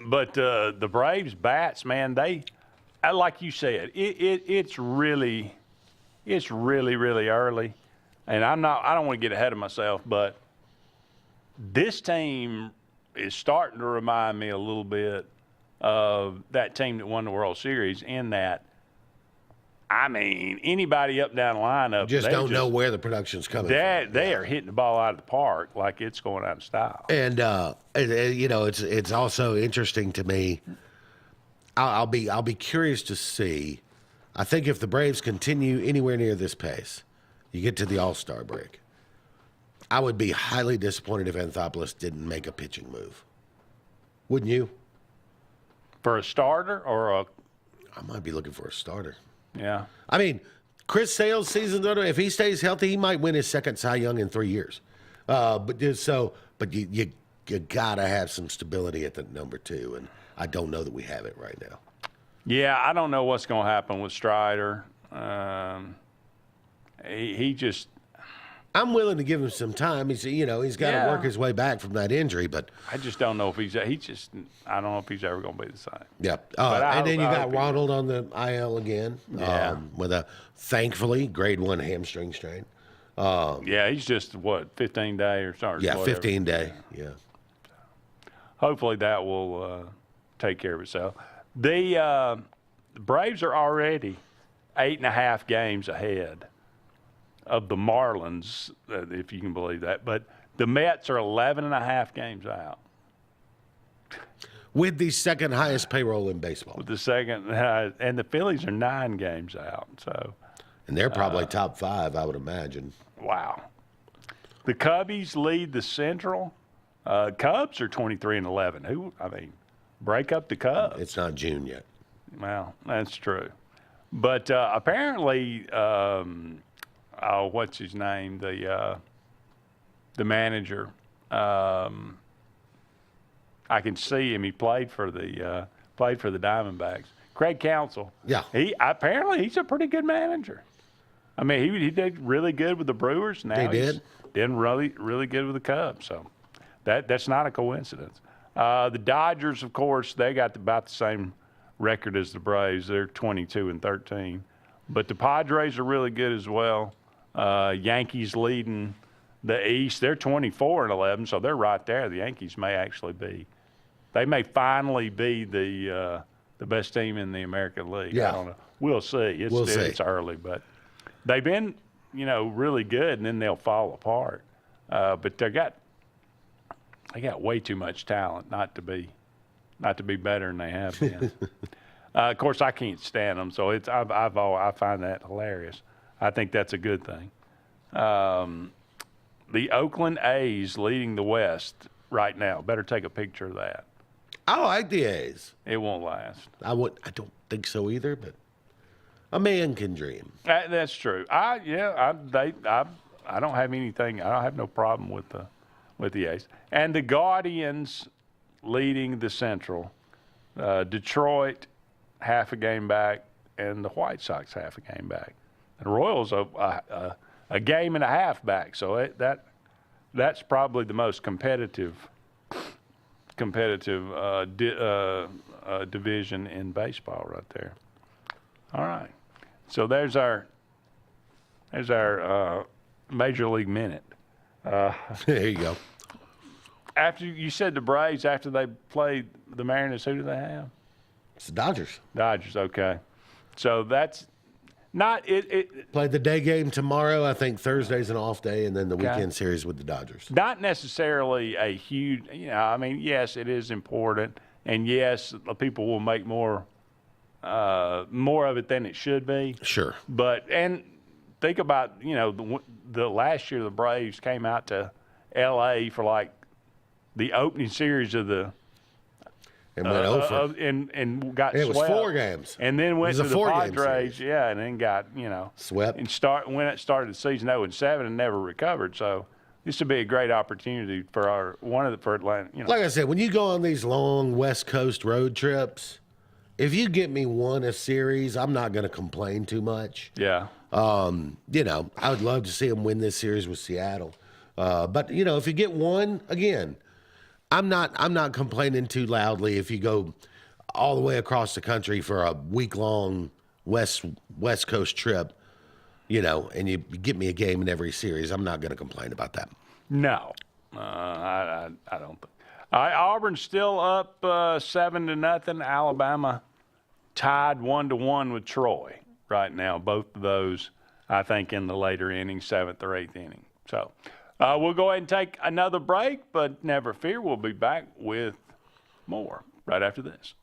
But the Braves bats, man, like you said, it's really early, and I don't want to get ahead of myself, but this team is starting to remind me a little bit of that team that won the World Series in that. I mean, anybody up and down the lineup just don't know where the production's coming from. They are hitting the ball out of the park like it's going out of style. And it's also interesting to me. I'll be curious to see. I think if the Braves continue anywhere near this pace, you get to the All-Star break. I would be highly disappointed if Anthopoulos didn't make a pitching move. Wouldn't you? For a starter or I might be looking for a starter. Yeah. I mean, Chris Sale's season, if he stays healthy, he might win his second Cy Young in 3 years. But you got to have some stability at the number 2, and I don't know that we have it right now. Yeah, I don't know what's going to happen with Strider. He just. I'm willing to give him some time. He's got to work his way back from that injury, but I just don't know if I don't know if he's ever going to be the same. Yeah. And then you got Ronald on the IL again, with a thankfully grade 1 hamstring strain. Yeah, he's just 15 day or something. Yeah, 15 day. Yeah. Hopefully that will take care of itself. The Braves are already 8.5 games ahead of the Marlins, if you can believe that. But the Mets are 11.5 games out. With the second highest payroll in baseball. With the second, and the Phillies are 9 games out. So, and they're probably top 5, I would imagine. Wow. The Cubbies lead the Central. Cubs are 23-11. Break up the Cubs. It's not June yet. Well, that's true. But apparently, what's his name? The manager. I can see him. He played for the Diamondbacks. Craig Counsell. Yeah. He's a pretty good manager. I mean, he did really good with the Brewers. Now he's really, really good with the Cubs. So that's not a coincidence. The Dodgers, of course, they got about the same record as the Braves. They're 22-13. But the Padres are really good as well. Yankees leading the East. They're 24-11, so they're right there. The Yankees may finally be the best team in the American League. Yeah. I don't know. We'll see. It's early, but they've been, really good, and then they'll fall apart. But they got way too much talent not to be better than they have been. Of course, I can't stand them, so I find that hilarious. I think that's a good thing. The Oakland A's leading the West right now. Better take a picture of that. I like the A's. It won't last. I don't think so either, but a man can dream. That's true. I don't have anything. I don't have no problem with the A's. And the Guardians leading the Central. Detroit half a game back, and the White Sox half a game back. And Royals a game and a half back. So that's probably the most competitive division in baseball right there. All right. So there's our Major League Minute. There you go. After you said the Braves, after they played the Mariners, who do they have? It's the Dodgers. Dodgers, okay. So that's Play the day game tomorrow. I think Thursday's an off day, and then the weekend series with the Dodgers. Not necessarily a huge, I mean, yes, it is important, and yes, people will make more of it than it should be. Sure. But and think about the last year the Braves came out to L.A. for like the opening series of the. And went over. And got it swept. was 4 games. And then went to the Padres, series. and then got, swept. And when it started the season 0-7 and never recovered. So this would be a great opportunity for Atlanta. Like I said, when you go on these long West Coast road trips, if you get me one a series, I'm not going to complain too much. Yeah. I would love to see them win this series with Seattle. But if you get one, again, I'm not complaining too loudly if you go all the way across the country for a week-long West Coast trip, and you get me a game in every series. I'm not going to complain about that. No, I don't think. Auburn's still up 7-0. Alabama tied 1-1 with Troy right now. Both of those, I think, in the later innings, 7th or 8th inning. So. We'll go ahead and take another break, but never fear, we'll be back with more right after this.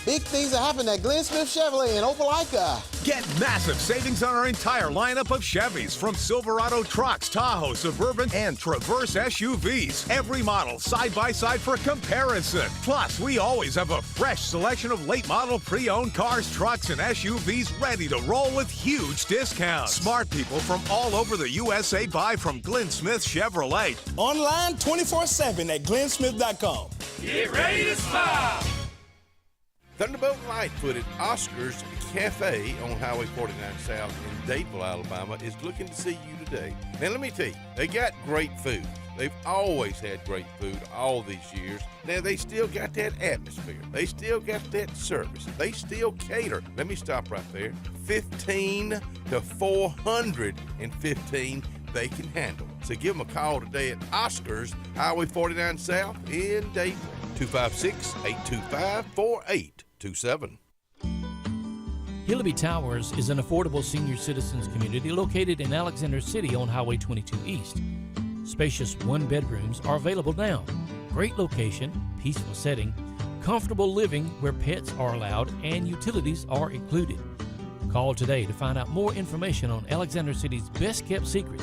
Big things are happening at Glenn Smith Chevrolet in Opelika. Get massive savings on our entire lineup of Chevys, from Silverado trucks, Tahoe, Suburban, and Traverse SUVs. Every model side by side for comparison. Plus, we always have a fresh selection of late model pre-owned cars, trucks, and SUVs ready to roll with huge discounts. Smart people from all over the USA buy from Glenn Smith Chevrolet. Online 24/7 at glennsmith.com. Get ready to smile. Thunderbolt Lightfoot at Oscar's Cafe on Highway 49 South in Dadeville, Alabama is looking to see you today. Now, let me tell you, they got great food. They've always had great food all these years. Now, they still got that atmosphere. They still got that service. They still cater. Let me stop right there. 15 to 415 they can handle. So give them a call today at Oscar's, Highway 49 South in Dadeville. 256-825-4827. Hillaby Towers is an affordable senior citizens community located in Alexander City on Highway 22 East. Spacious one-bedrooms are available now. Great location, peaceful setting, comfortable living where pets are allowed and utilities are included. Call today to find out more information on Alexander City's best-kept secret,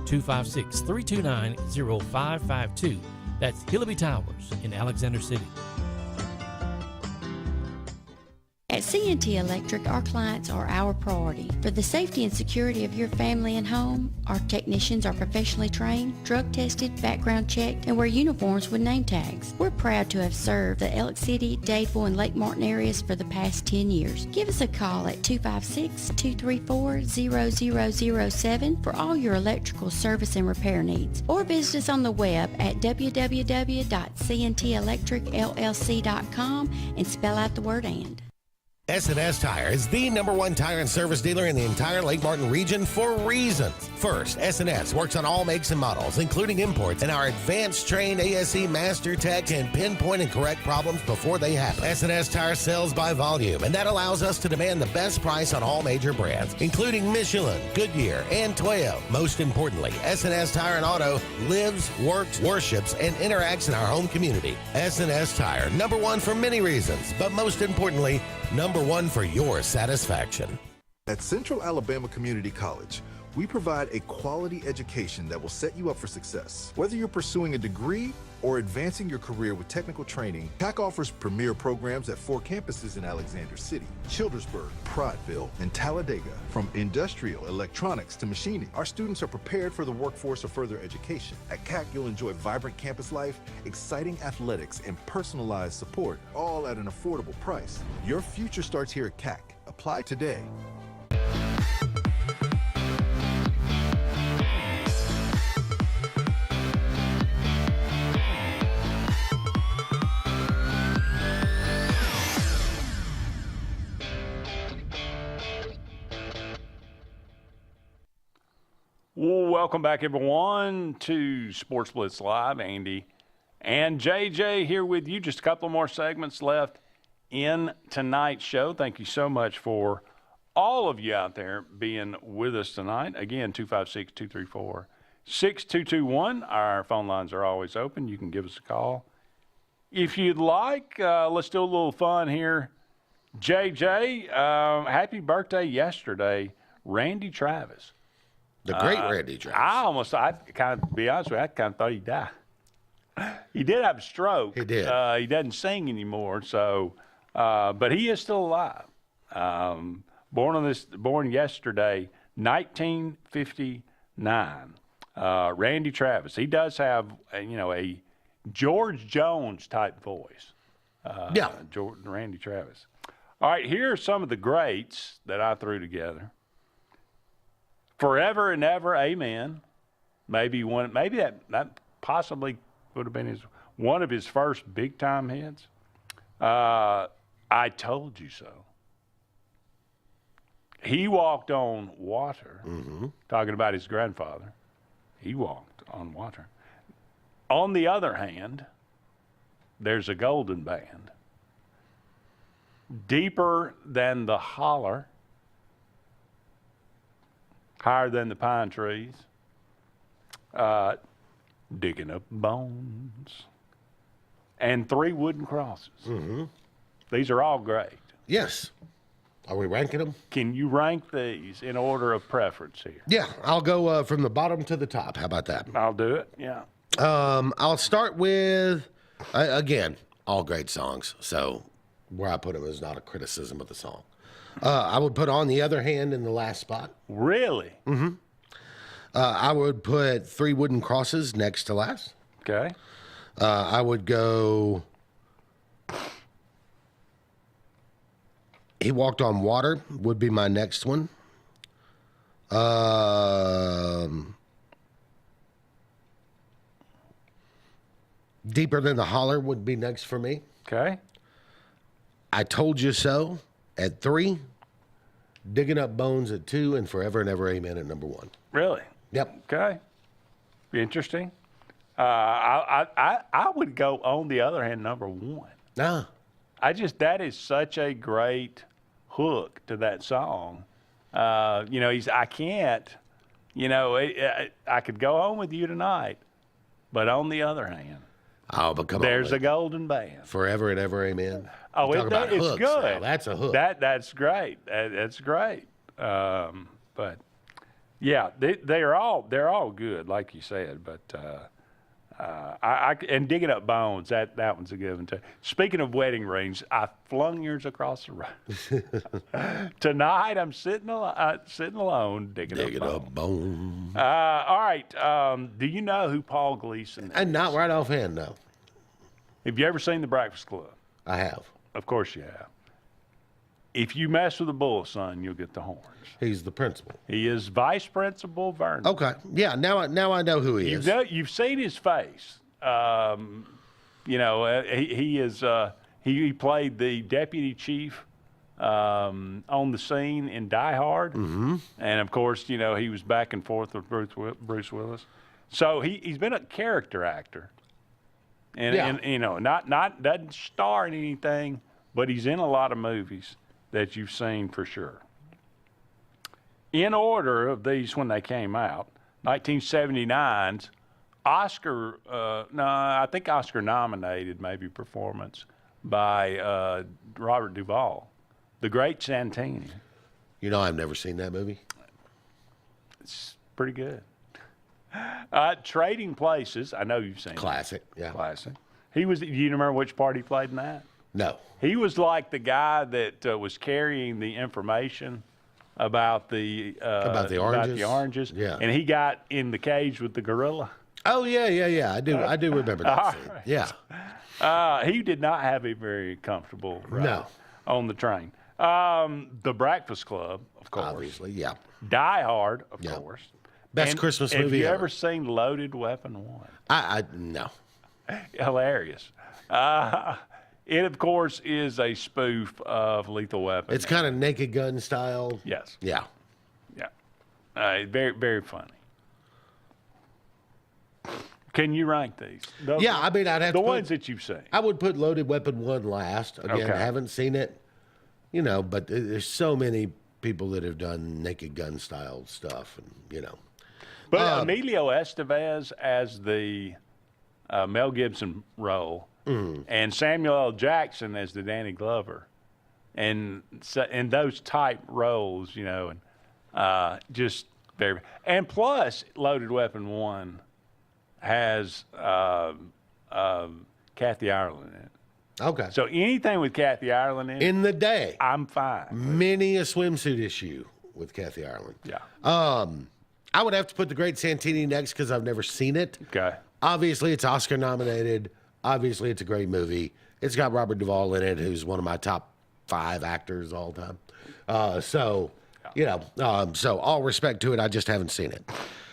256-329-0552. That's Hillaby Towers in Alexander City. At C&T Electric, our clients are our priority. For the safety and security of your family and home, our technicians are professionally trained, drug tested, background checked, and wear uniforms with name tags. We're proud to have served the Elk City, Dadeville, and Lake Martin areas for the past 10 years. Give us a call at 256-234-0007 for all your electrical service and repair needs, or visit us on the web at www.cntelectricllc.com and spell out the word "and." S&S Tire is the #1 tire and service dealer in the entire Lake Martin region for reasons. First, S&S works on all makes and models, including imports, and our advanced trained ASE Master Tech can pinpoint and correct problems before they happen. S&S Tire sells by volume, and that allows us to demand the best price on all major brands, including Michelin, Goodyear, and Toyo. Most importantly, S&S Tire and Auto lives, works, worships, and interacts in our home community. S&S Tire, #1 for many reasons, but most importantly, #1 for your satisfaction. At Central Alabama Community College, we provide a quality education that will set you up for success. Whether you're pursuing a degree or advancing your career with technical training, CAC offers premier programs at 4 campuses in Alexander City, Childersburg, Prattville, and Talladega. From industrial, electronics to machining, our students are prepared for the workforce or further education. At CAC, you'll enjoy vibrant campus life, exciting athletics, and personalized support, all at an affordable price. Your future starts here at CAC. Apply today. Welcome back, everyone, to Sports Blitz Live. Andy and JJ here with you. Just a couple more segments left in tonight's show. Thank you so much for all of you out there being with us tonight. Again, 256-234-6221. Our phone lines are always open. You can give us a call. If you'd like, let's do a little fun here. JJ, happy birthday yesterday, Randy Travis. The great Randy Travis. I kind of, to be honest with you, I kind of thought he'd die. He did have a stroke. He did. He doesn't sing anymore, so, but he is still alive. Born yesterday, 1959. Randy Travis. He does have, a George Jones type voice. Randy Travis. All right, here are some of the greats that I threw together. Forever and Ever, Amen. Maybe that possibly would have been one of his first big time hits. I Told You So. He Walked on Water. Talking about his grandfather. He walked on water. On the other hand, there's a golden band. Deeper Than the Holler. Higher Than the Pine Trees. Digging Up Bones. And Three Wooden Crosses. These are all great. Yes. Are we ranking them? Can you rank these in order of preference here? Yeah, I'll go from the bottom to the top. How about that? I'll do it, yeah. I'll start with, again, all great songs. So where I put them is not a criticism of the song. I would put On the Other Hand in the last spot. Really? I would put Three Wooden Crosses next to last. Okay. I would go He Walked on Water would be my next one. Deeper Than the Holler would be next for me. Okay. I Told You So at 3. Digging Up Bones at 2, and Forever and Ever Amen at number 1. Really? Yep. Okay. Interesting. I would go On the Other Hand number 1. Ah. That is such a great hook to that song. I could go home with you tonight, but on the other hand, there's a golden band. Forever and Ever Amen. Oh, it's good. Now. That's a hook. That's great. That's great. But yeah, they're all good, like you said. But and Digging Up Bones, that one's a good one too. Speaking of wedding rings, I flung yours across the road. Tonight I'm sitting alone, digging up bones. All right. Do you know who Paul Gleason is? And not right offhand, no. Have you ever seen The Breakfast Club? I have. Of course you have. If you mess with a bull, son, you'll get the horns. He's the principal. He is Vice Principal Vernon. Okay. Yeah, now I know who he is. You've seen his face. He played the deputy chief on the scene in Die Hard. Mm-hmm. And, of course, he was back and forth with Bruce Willis. So he's been a character actor. And not doesn't star in anything, but he's in a lot of movies that you've seen for sure. In order of these when they came out, 1979's I think Oscar nominated maybe performance by Robert Duvall, The Great Santini. I've never seen that movie. It's pretty good. Trading Places, I know you've seen Classic, it. yeah. Classic. Do you remember which part he played in that? No. He was like the guy that was carrying the information about the oranges. Yeah. And he got in the cage with the gorilla. Oh yeah. I do remember that scene. Right. Yeah. He did not have a very comfortable ride on the train. The Breakfast Club, of course. Obviously, yeah. Die Hard, of course. Best Christmas movie ever. Have you ever. ever seen Loaded Weapon 1? I no. Hilarious. It, of course, is a spoof of Lethal Weapon. It's kind of Naked Gun style. Yes. Yeah. Yeah. Very, very funny. Can you rank these? I'd have the to ones that you've seen. I would put Loaded Weapon 1 last. Again, Okay. I haven't seen it, but there's so many people that have done Naked Gun style stuff, and you know. But Emilio Estevez as the Mel Gibson role, and Samuel L. Jackson as the Danny Glover, and so, in those type roles, you know, and just very. And plus, Loaded Weapon 1 has Kathy Ireland in it. Okay. So anything with Kathy Ireland in the day, I'm fine. Many a swimsuit issue with Kathy Ireland. Yeah. I would have to put The Great Santini next because I've never seen it. Okay. Obviously, it's Oscar nominated. Obviously, it's a great movie. It's got Robert Duvall in it, who's one of my top 5 actors all time. So, you know, so all respect to it. I just haven't seen it.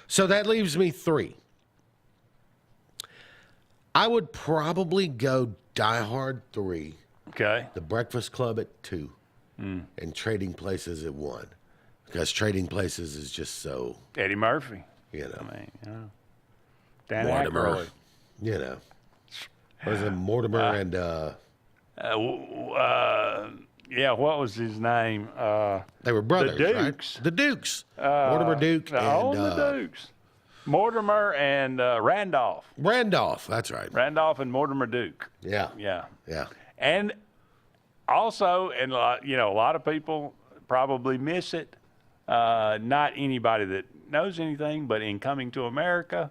So that leaves me 3. I would probably go Die Hard 3. Okay. The Breakfast Club at 2. And Trading Places at 1. Because Trading Places is just so... Eddie Murphy. You know. I mean, you know. Dan Mortimer. Aykroyd. You know. Was it Mortimer and... yeah, what was his name? They were brothers, the Dukes. Right? The Dukes. Mortimer Duke and... the Dukes. Mortimer and Randolph. Randolph, that's right. Randolph and Mortimer Duke. Yeah. Yeah. Yeah. And also, and you know, a lot of people probably miss it. Not anybody that knows anything, but in Coming to America,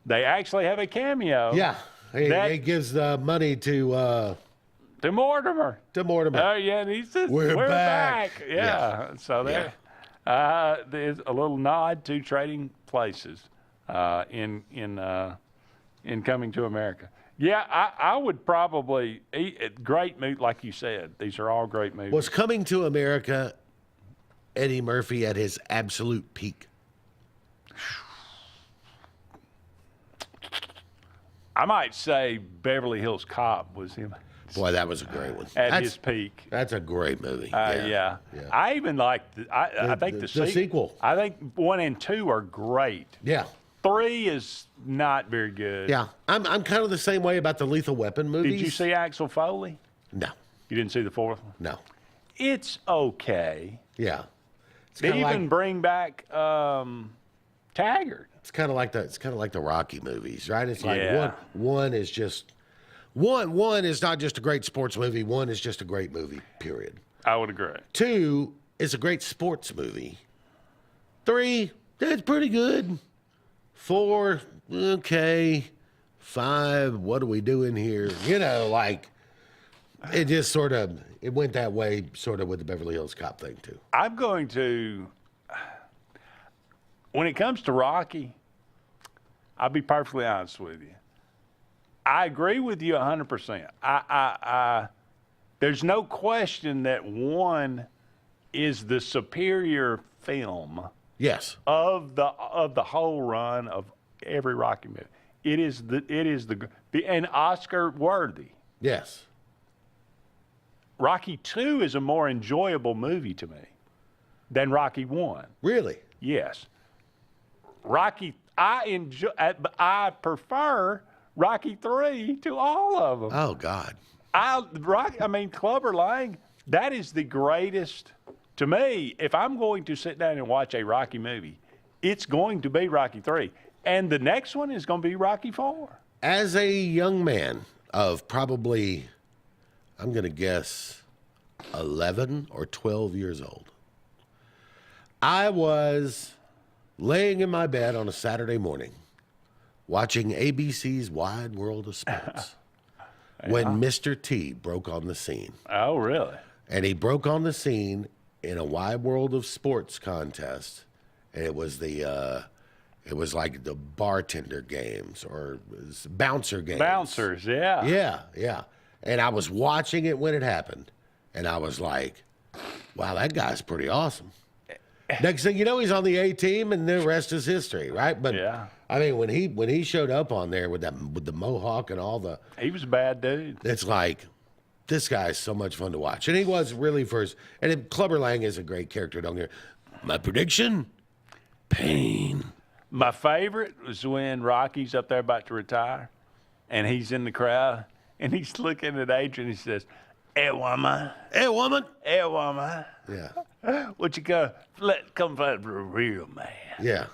they actually have a cameo. Yeah. He gives the money to Mortimer. To Mortimer. Oh, yeah, and he says, We're back. Yeah. So there, there's a little nod to Trading Places in Coming to America. Yeah, I would probably great movie, like you said. These are all great movies. Was Coming to America Eddie Murphy at his absolute peak? I might say Beverly Hills Cop was him. Boy, that was a great one. At his peak. That's a great movie. Yeah. I even like. I think the sequel. I think 1 and 2 are great. Yeah. 3 is not very good. Yeah, I'm kind of the same way about the Lethal Weapon movies. Did you see Axel Foley? No. You didn't see the 4th one? No. It's okay. Yeah. They even bring back Taggart. It's kind of like the Rocky movies, right? It's like Yeah. one is just one is not just a great sports movie. 1 is just a great movie. Period. I would agree. 2 is a great sports movie. 3, that's pretty good. 4, okay. 5, what are we doing here? You know, like it just sort of it went that way, sort of with the Beverly Hills Cop thing too. I'm going to. When it comes to Rocky, I'll be perfectly honest with you. I agree with you 100%. There's no question that 1 is the superior film. Yes. Of the whole run of every Rocky movie. It is the and Oscar worthy. Yes. Rocky 2 is a more enjoyable movie to me than Rocky 1. Really? Yes. Rocky, I prefer Rocky 3 to all of them. Oh God. Clubber Lang, that is the greatest to me. If I'm going to sit down and watch a Rocky movie, it's going to be Rocky 3. And the next one is going to be Rocky 4. As a young man of probably, I'm going to guess, 11 or 12 years old, I was laying in my bed on a Saturday morning watching ABC's Wide World of Sports when Mr. T broke on the scene. Oh, really? And he broke on the scene in a Wide World of Sports contest. And it was it was like the bartender games or bouncer games. Bouncers, yeah. Yeah. And I was watching it when it happened. And I was like, wow, that guy's pretty awesome. Next thing you know, he's on the A team, and the rest is history, right? But yeah. I mean, when he showed up on there with the mohawk and all the, he was a bad dude. It's like, this guy is so much fun to watch, and he was really first. And Clubber Lang is a great character. Don't get my prediction, pain. My favorite was when Rocky's up there about to retire, and he's in the crowd, and he's looking at Adrian. He says, Hey, woman. Hey, woman. Hey, woman. Yeah. What you come find for a real man. Yeah.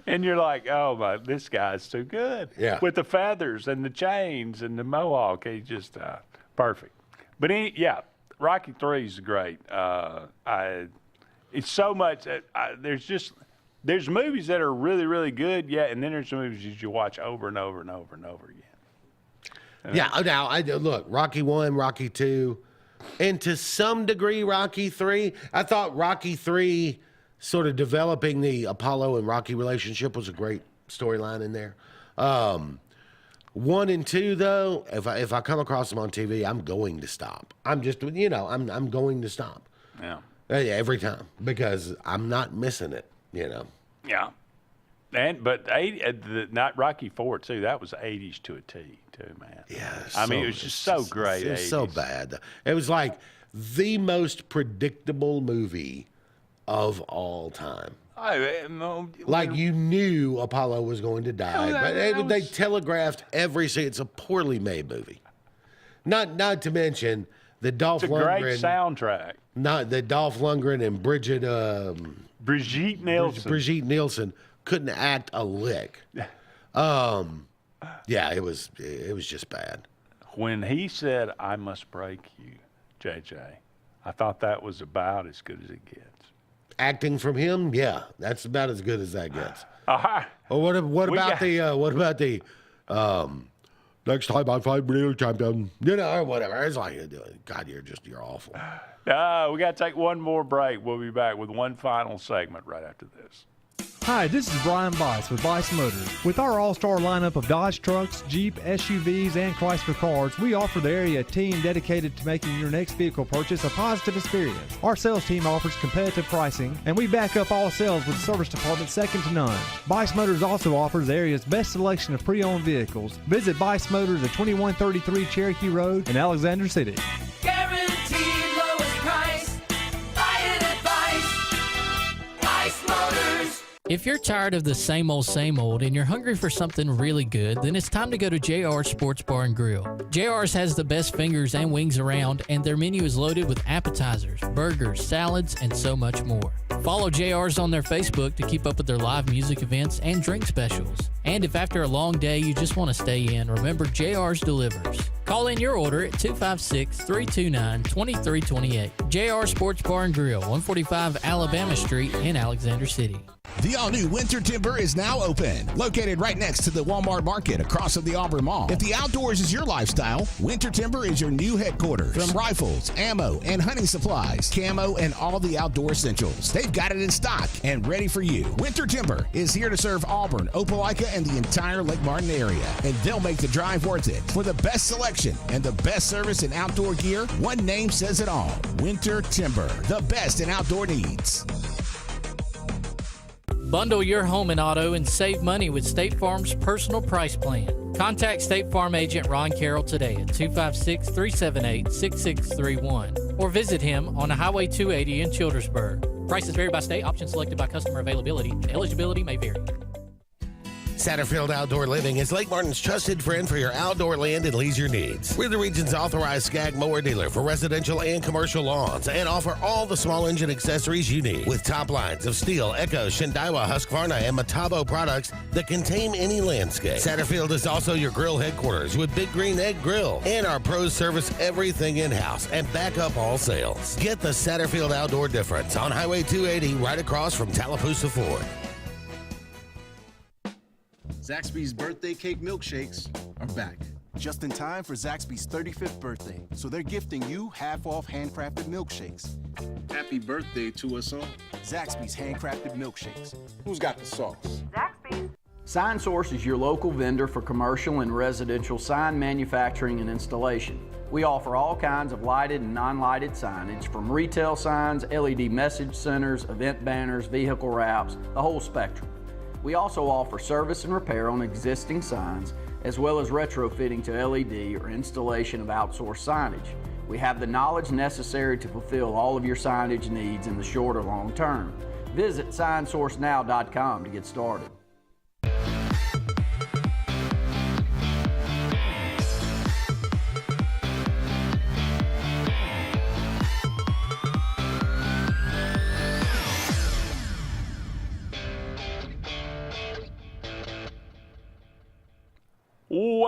And you're like, oh, my, this guy's too good. Yeah. With the feathers and the chains and the mohawk, he's just perfect. But, Rocky III is great. It's so much. There's movies that are really, really good, and then there's movies that you watch over and over and over and over again. Now, look, Rocky 1, Rocky 2, and to some degree, Rocky 3. I thought Rocky 3, sort of developing the Apollo and Rocky relationship, was a great storyline in there. 1 and 2, though, if I come across them on TV, I'm going to stop. I'm just, I'm going to stop. Yeah. Every time, because I'm not missing it, Yeah. But not Rocky 4 too. That was 80s to a T too, man. Yeah. It was just so great. It was so bad. It was like the most predictable movie of all time. Like you knew Apollo was going to die, but they telegraphed every scene. It's a poorly made movie. Not to mention the Dolph Lundgren. Great soundtrack. Not the Dolph Lundgren and Brigitte Nielsen couldn't act a lick. It was just bad. When he said, "I must break you," JJ, I thought that was about as good as it gets. Acting from him, that's about as good as that gets. Well, what about the next time I fight real champion, or whatever. It's like, God, you're awful. We got to take one more break. We'll be back with one final segment right after this. Hi, this is Brian Bice with Bice Motors. With our all-star lineup of Dodge trucks, Jeep, SUVs, and Chrysler cars, we offer the area team dedicated to making your next vehicle purchase a positive experience. Our sales team offers competitive pricing, and we back up all sales with a service department second to none. Bice Motors also offers the area's best selection of pre-owned vehicles. Visit Bice Motors at 2133 Cherokee Road in Alexander City. Guaranteed lowest price. Buy it at Bice Motors. If you're tired of the same old, and you're hungry for something really good, then it's time to go to JR's Sports Bar and Grill. JR's has the best fingers and wings around, and their menu is loaded with appetizers, burgers, salads, and so much more. Follow JR's on their Facebook to keep up with their live music events and drink specials. And if after a long day you just want to stay in, remember JR's delivers. Call in your order at 256-329-2328. JR Sports Bar and Grill, 145 Alabama Street in Alexander City. The all-new Winter Timber is now open. Located right next to the Walmart Market across from the Auburn Mall. If the outdoors is your lifestyle, Winter Timber is your new headquarters. From rifles, ammo, and hunting supplies, camo, and all the outdoor essentials, they've got it in stock and ready for you. Winter Timber is here to serve Auburn, Opelika, and the entire Lake Martin area. And they'll make the drive worth it. For the best selection and the best service in outdoor gear, one name says it all. Winter Timber, the best in outdoor needs. Bundle your home and auto and save money with State Farm's personal price plan. Contact State Farm agent Ron Carroll today at 256-378-6631 or visit him on Highway 280 in Childersburg. Prices vary by state. Options selected by customer availability. Eligibility may vary. Satterfield Outdoor Living is Lake Martin's trusted friend for your outdoor land and leisure needs. We're the region's authorized Skag mower dealer for residential and commercial lawns and offer all the small engine accessories you need with top lines of Steel, Echo, Shindaiwa, Husqvarna, and Metabo products that can tame any landscape. Satterfield is also your grill headquarters with Big Green Egg Grill, and our pros service everything in-house and back up all sales. Get the Satterfield Outdoor difference on Highway 280 right across from Tallapoosa Ford. Zaxby's birthday cake milkshakes are back. Just in time for Zaxby's 35th birthday, so they're gifting you half-off handcrafted milkshakes. Happy birthday to us all. Zaxby's handcrafted milkshakes. Who's got the sauce? Zaxby's. Sign Source is your local vendor for commercial and residential sign manufacturing and installation. We offer all kinds of lighted and non-lighted signage, from retail signs, LED message centers, event banners, vehicle wraps, the whole spectrum. We also offer service and repair on existing signs, as well as retrofitting to LED or installation of outsourced signage. We have the knowledge necessary to fulfill all of your signage needs in the short or long term. Visit signsourcenow.com to get started.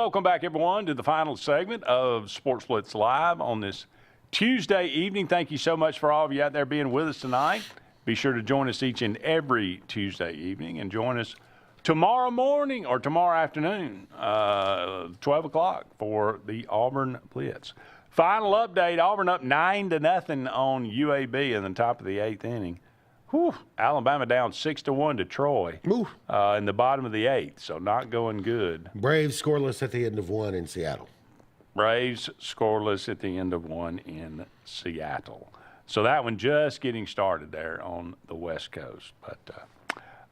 welcome back, everyone, to the final segment of Sports Blitz Live on this Tuesday evening. Thank you so much for all of you out there being with us tonight. Be sure to join us each and every Tuesday evening and join us tomorrow morning or tomorrow afternoon, 12 o'clock for the Auburn Blitz. Final update, Auburn up 9-0 on UAB in the top of the 8th inning. Whew, Alabama down 6-1 to Troy in the bottom of the 8th, so not going good. Braves scoreless at the end of one in Seattle. Braves scoreless at the end of one in Seattle. So that one just getting started there on the West Coast. But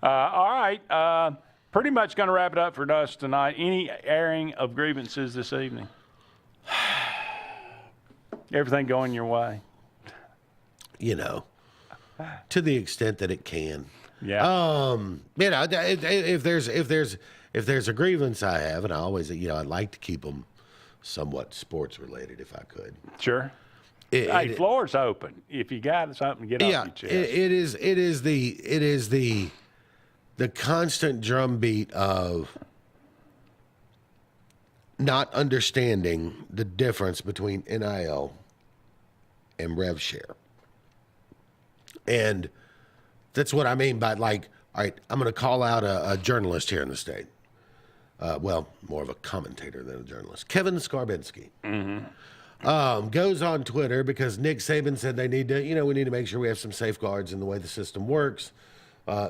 all right, pretty much going to wrap it up for us tonight. Any airing of grievances this evening? Everything going your way? You know, to the extent that it can. Yeah. You know, if there's a grievance I have, and I always, you know, I'd like to keep them somewhat sports related if I could. Sure. Hey, floor's open. If you got something, get off your chest. It is the constant drumbeat of not understanding the difference between NIL and rev share. And that's what I mean by, like, all right, I'm going to call out a journalist here in the state. Well, more of a commentator than a journalist. Kevin Skarbinski. Goes on Twitter because Nick Saban said they need to, you know, we need to make sure we have some safeguards in the way the system works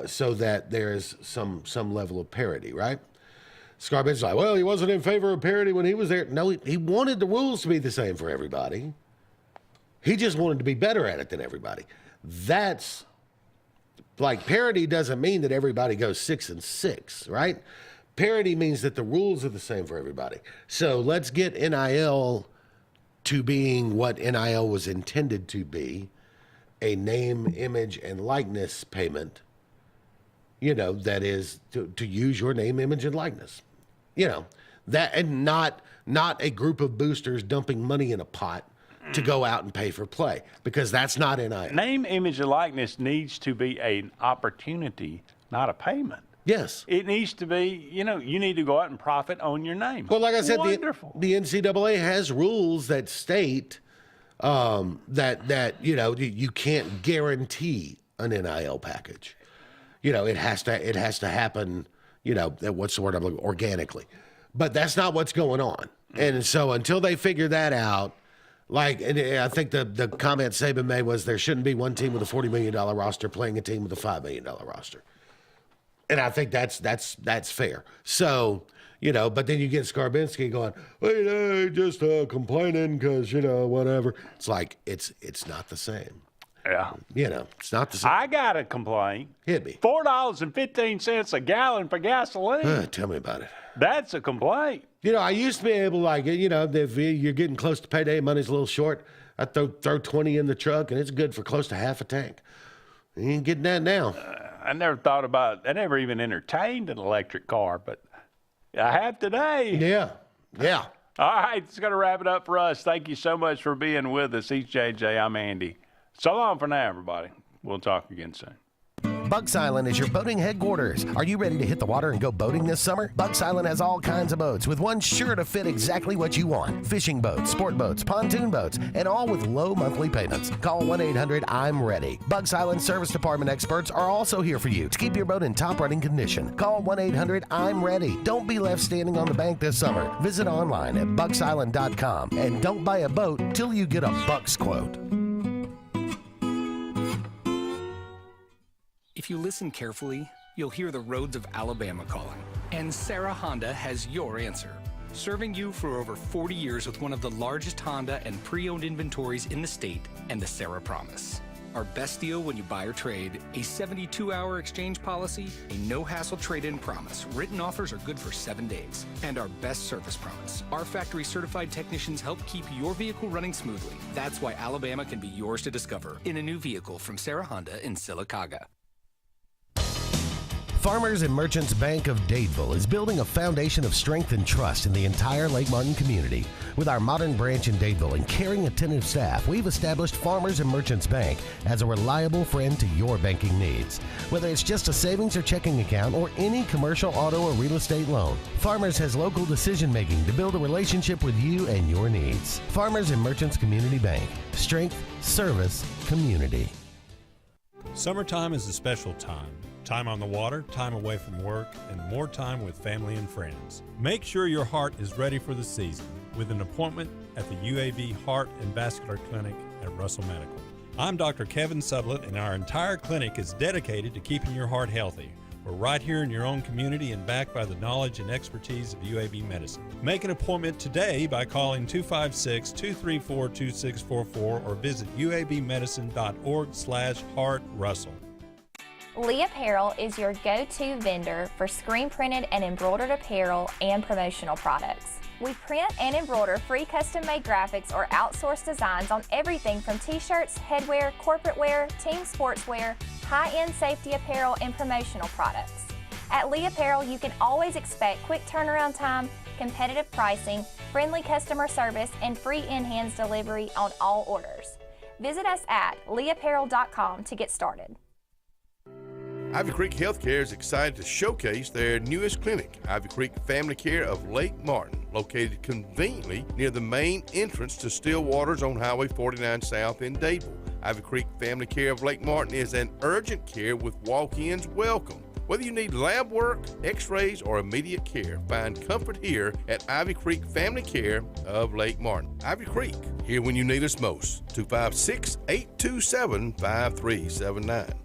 so that there is some level of parity, right? Skarbinski's like, well, he wasn't in favor of parity when he was there. No, he wanted the rules to be the same for everybody. He just wanted to be better at it than everybody. That's, like, parity doesn't mean that everybody goes 6-6, right? Parity means that the rules are the same for everybody. So let's get NIL to being what NIL was intended to be, a name, image, and likeness payment, you know, that is to use your name, image, and likeness. You know, that, and not a group of boosters dumping money in a pot to go out and pay for play, because that's not NIL. Name, image, and likeness needs to be an opportunity, not a payment. Yes. It needs to be, you know, you need to go out and profit on your name. Well, like I said, the Wonderful. NCAA has rules that state that you know, you can't guarantee an NIL package. You know, it has to happen, you know, what's the word I'm looking for? Organically. But that's not what's going on. And so until they figure that out, like, and I think the comment Saban made was there shouldn't be one team with a $40 million roster playing a team with a $5 million roster. And I think that's fair. So, you know, but then you get Skarbinski going, hey, just complaining because, you know, whatever. It's like, it's not the same. Yeah. You know, it's not the same. I got to complain. Hit me. $4.15 a gallon for gasoline. Tell me about it. That's a complaint. You know, I used to be able, like, you know, if you're getting close to payday, money's a little short, I throw 20 in the truck, and it's good for close to half a tank. You ain't getting that now. I never thought about, I never even entertained an electric car, but I have today. Yeah. All right, it's going to wrap it up for us. Thank you so much for being with us. He's JJ, I'm Andy. So long for now, everybody. We'll talk again soon. Bucks Island is your boating headquarters. Are you ready to hit the water and go boating this summer? Bucks Island has all kinds of boats, with one sure to fit exactly what you want. Fishing boats, sport boats, pontoon boats, and all with low monthly payments. Call 1-800-I'm-READY. Bucks Island Service Department experts are also here for you to keep your boat in top running condition. Call 1-800-I'm-READY. Don't be left standing on the bank this summer. Visit online at bucksisland.com and don't buy a boat till you get a Bucks quote. If you listen carefully, you'll hear the roads of Alabama calling. And Sarah Honda has your answer. Serving you for over 40 years with one of the largest Honda and pre-owned inventories in the state and the Sarah Promise. Our best deal when you buy or trade, a 72-hour exchange policy, a no-hassle trade-in promise. Written offers are good for 7 days. And our best service promise. Our factory-certified technicians help keep your vehicle running smoothly. That's why Alabama can be yours to discover in a new vehicle from Sarah Honda in Sylacauga. Farmers and Merchants Bank of Dadeville is building a foundation of strength and trust in the entire Lake Martin community. With our modern branch in Dadeville and caring, attentive staff, we've established Farmers and Merchants Bank as a reliable friend to your banking needs. Whether it's just a savings or checking account or any commercial, auto, or real estate loan, Farmers has local decision making to build a relationship with you and your needs. Farmers and Merchants Community Bank. Strength, service, community. Summertime is a special time. Time on the water, time away from work, and more time with family and friends. Make sure your heart is ready for the season with an appointment at the UAB Heart and Vascular Clinic at Russell Medical. I'm Dr. Kevin Sublett, and our entire clinic is dedicated to keeping your heart healthy. We're right here in your own community and backed by the knowledge and expertise of UAB Medicine. Make an appointment today by calling 256-234-2644 or visit uabmedicine.org/heartrussell. Lee Apparel is your go-to vendor for screen printed and embroidered apparel and promotional products. We print and embroider free custom-made graphics or outsourced designs on everything from t-shirts, headwear, corporate wear, team sportswear, high-end safety apparel, and promotional products. At Lee Apparel, you can always expect quick turnaround time, competitive pricing, friendly customer service, and free in-hands delivery on all orders. Visit us at leeapparel.com to get started. Ivy Creek Healthcare is excited to showcase their newest clinic, Ivy Creek Family Care of Lake Martin, located conveniently near the main entrance to Stillwater's on Highway 49 South in Dadeville. Ivy Creek Family Care of Lake Martin is an urgent care with walk-ins welcome. Whether you need lab work, x-rays, or immediate care, find comfort here at Ivy Creek Family Care of Lake Martin. Ivy Creek, here when you need us most. 256-827-5379.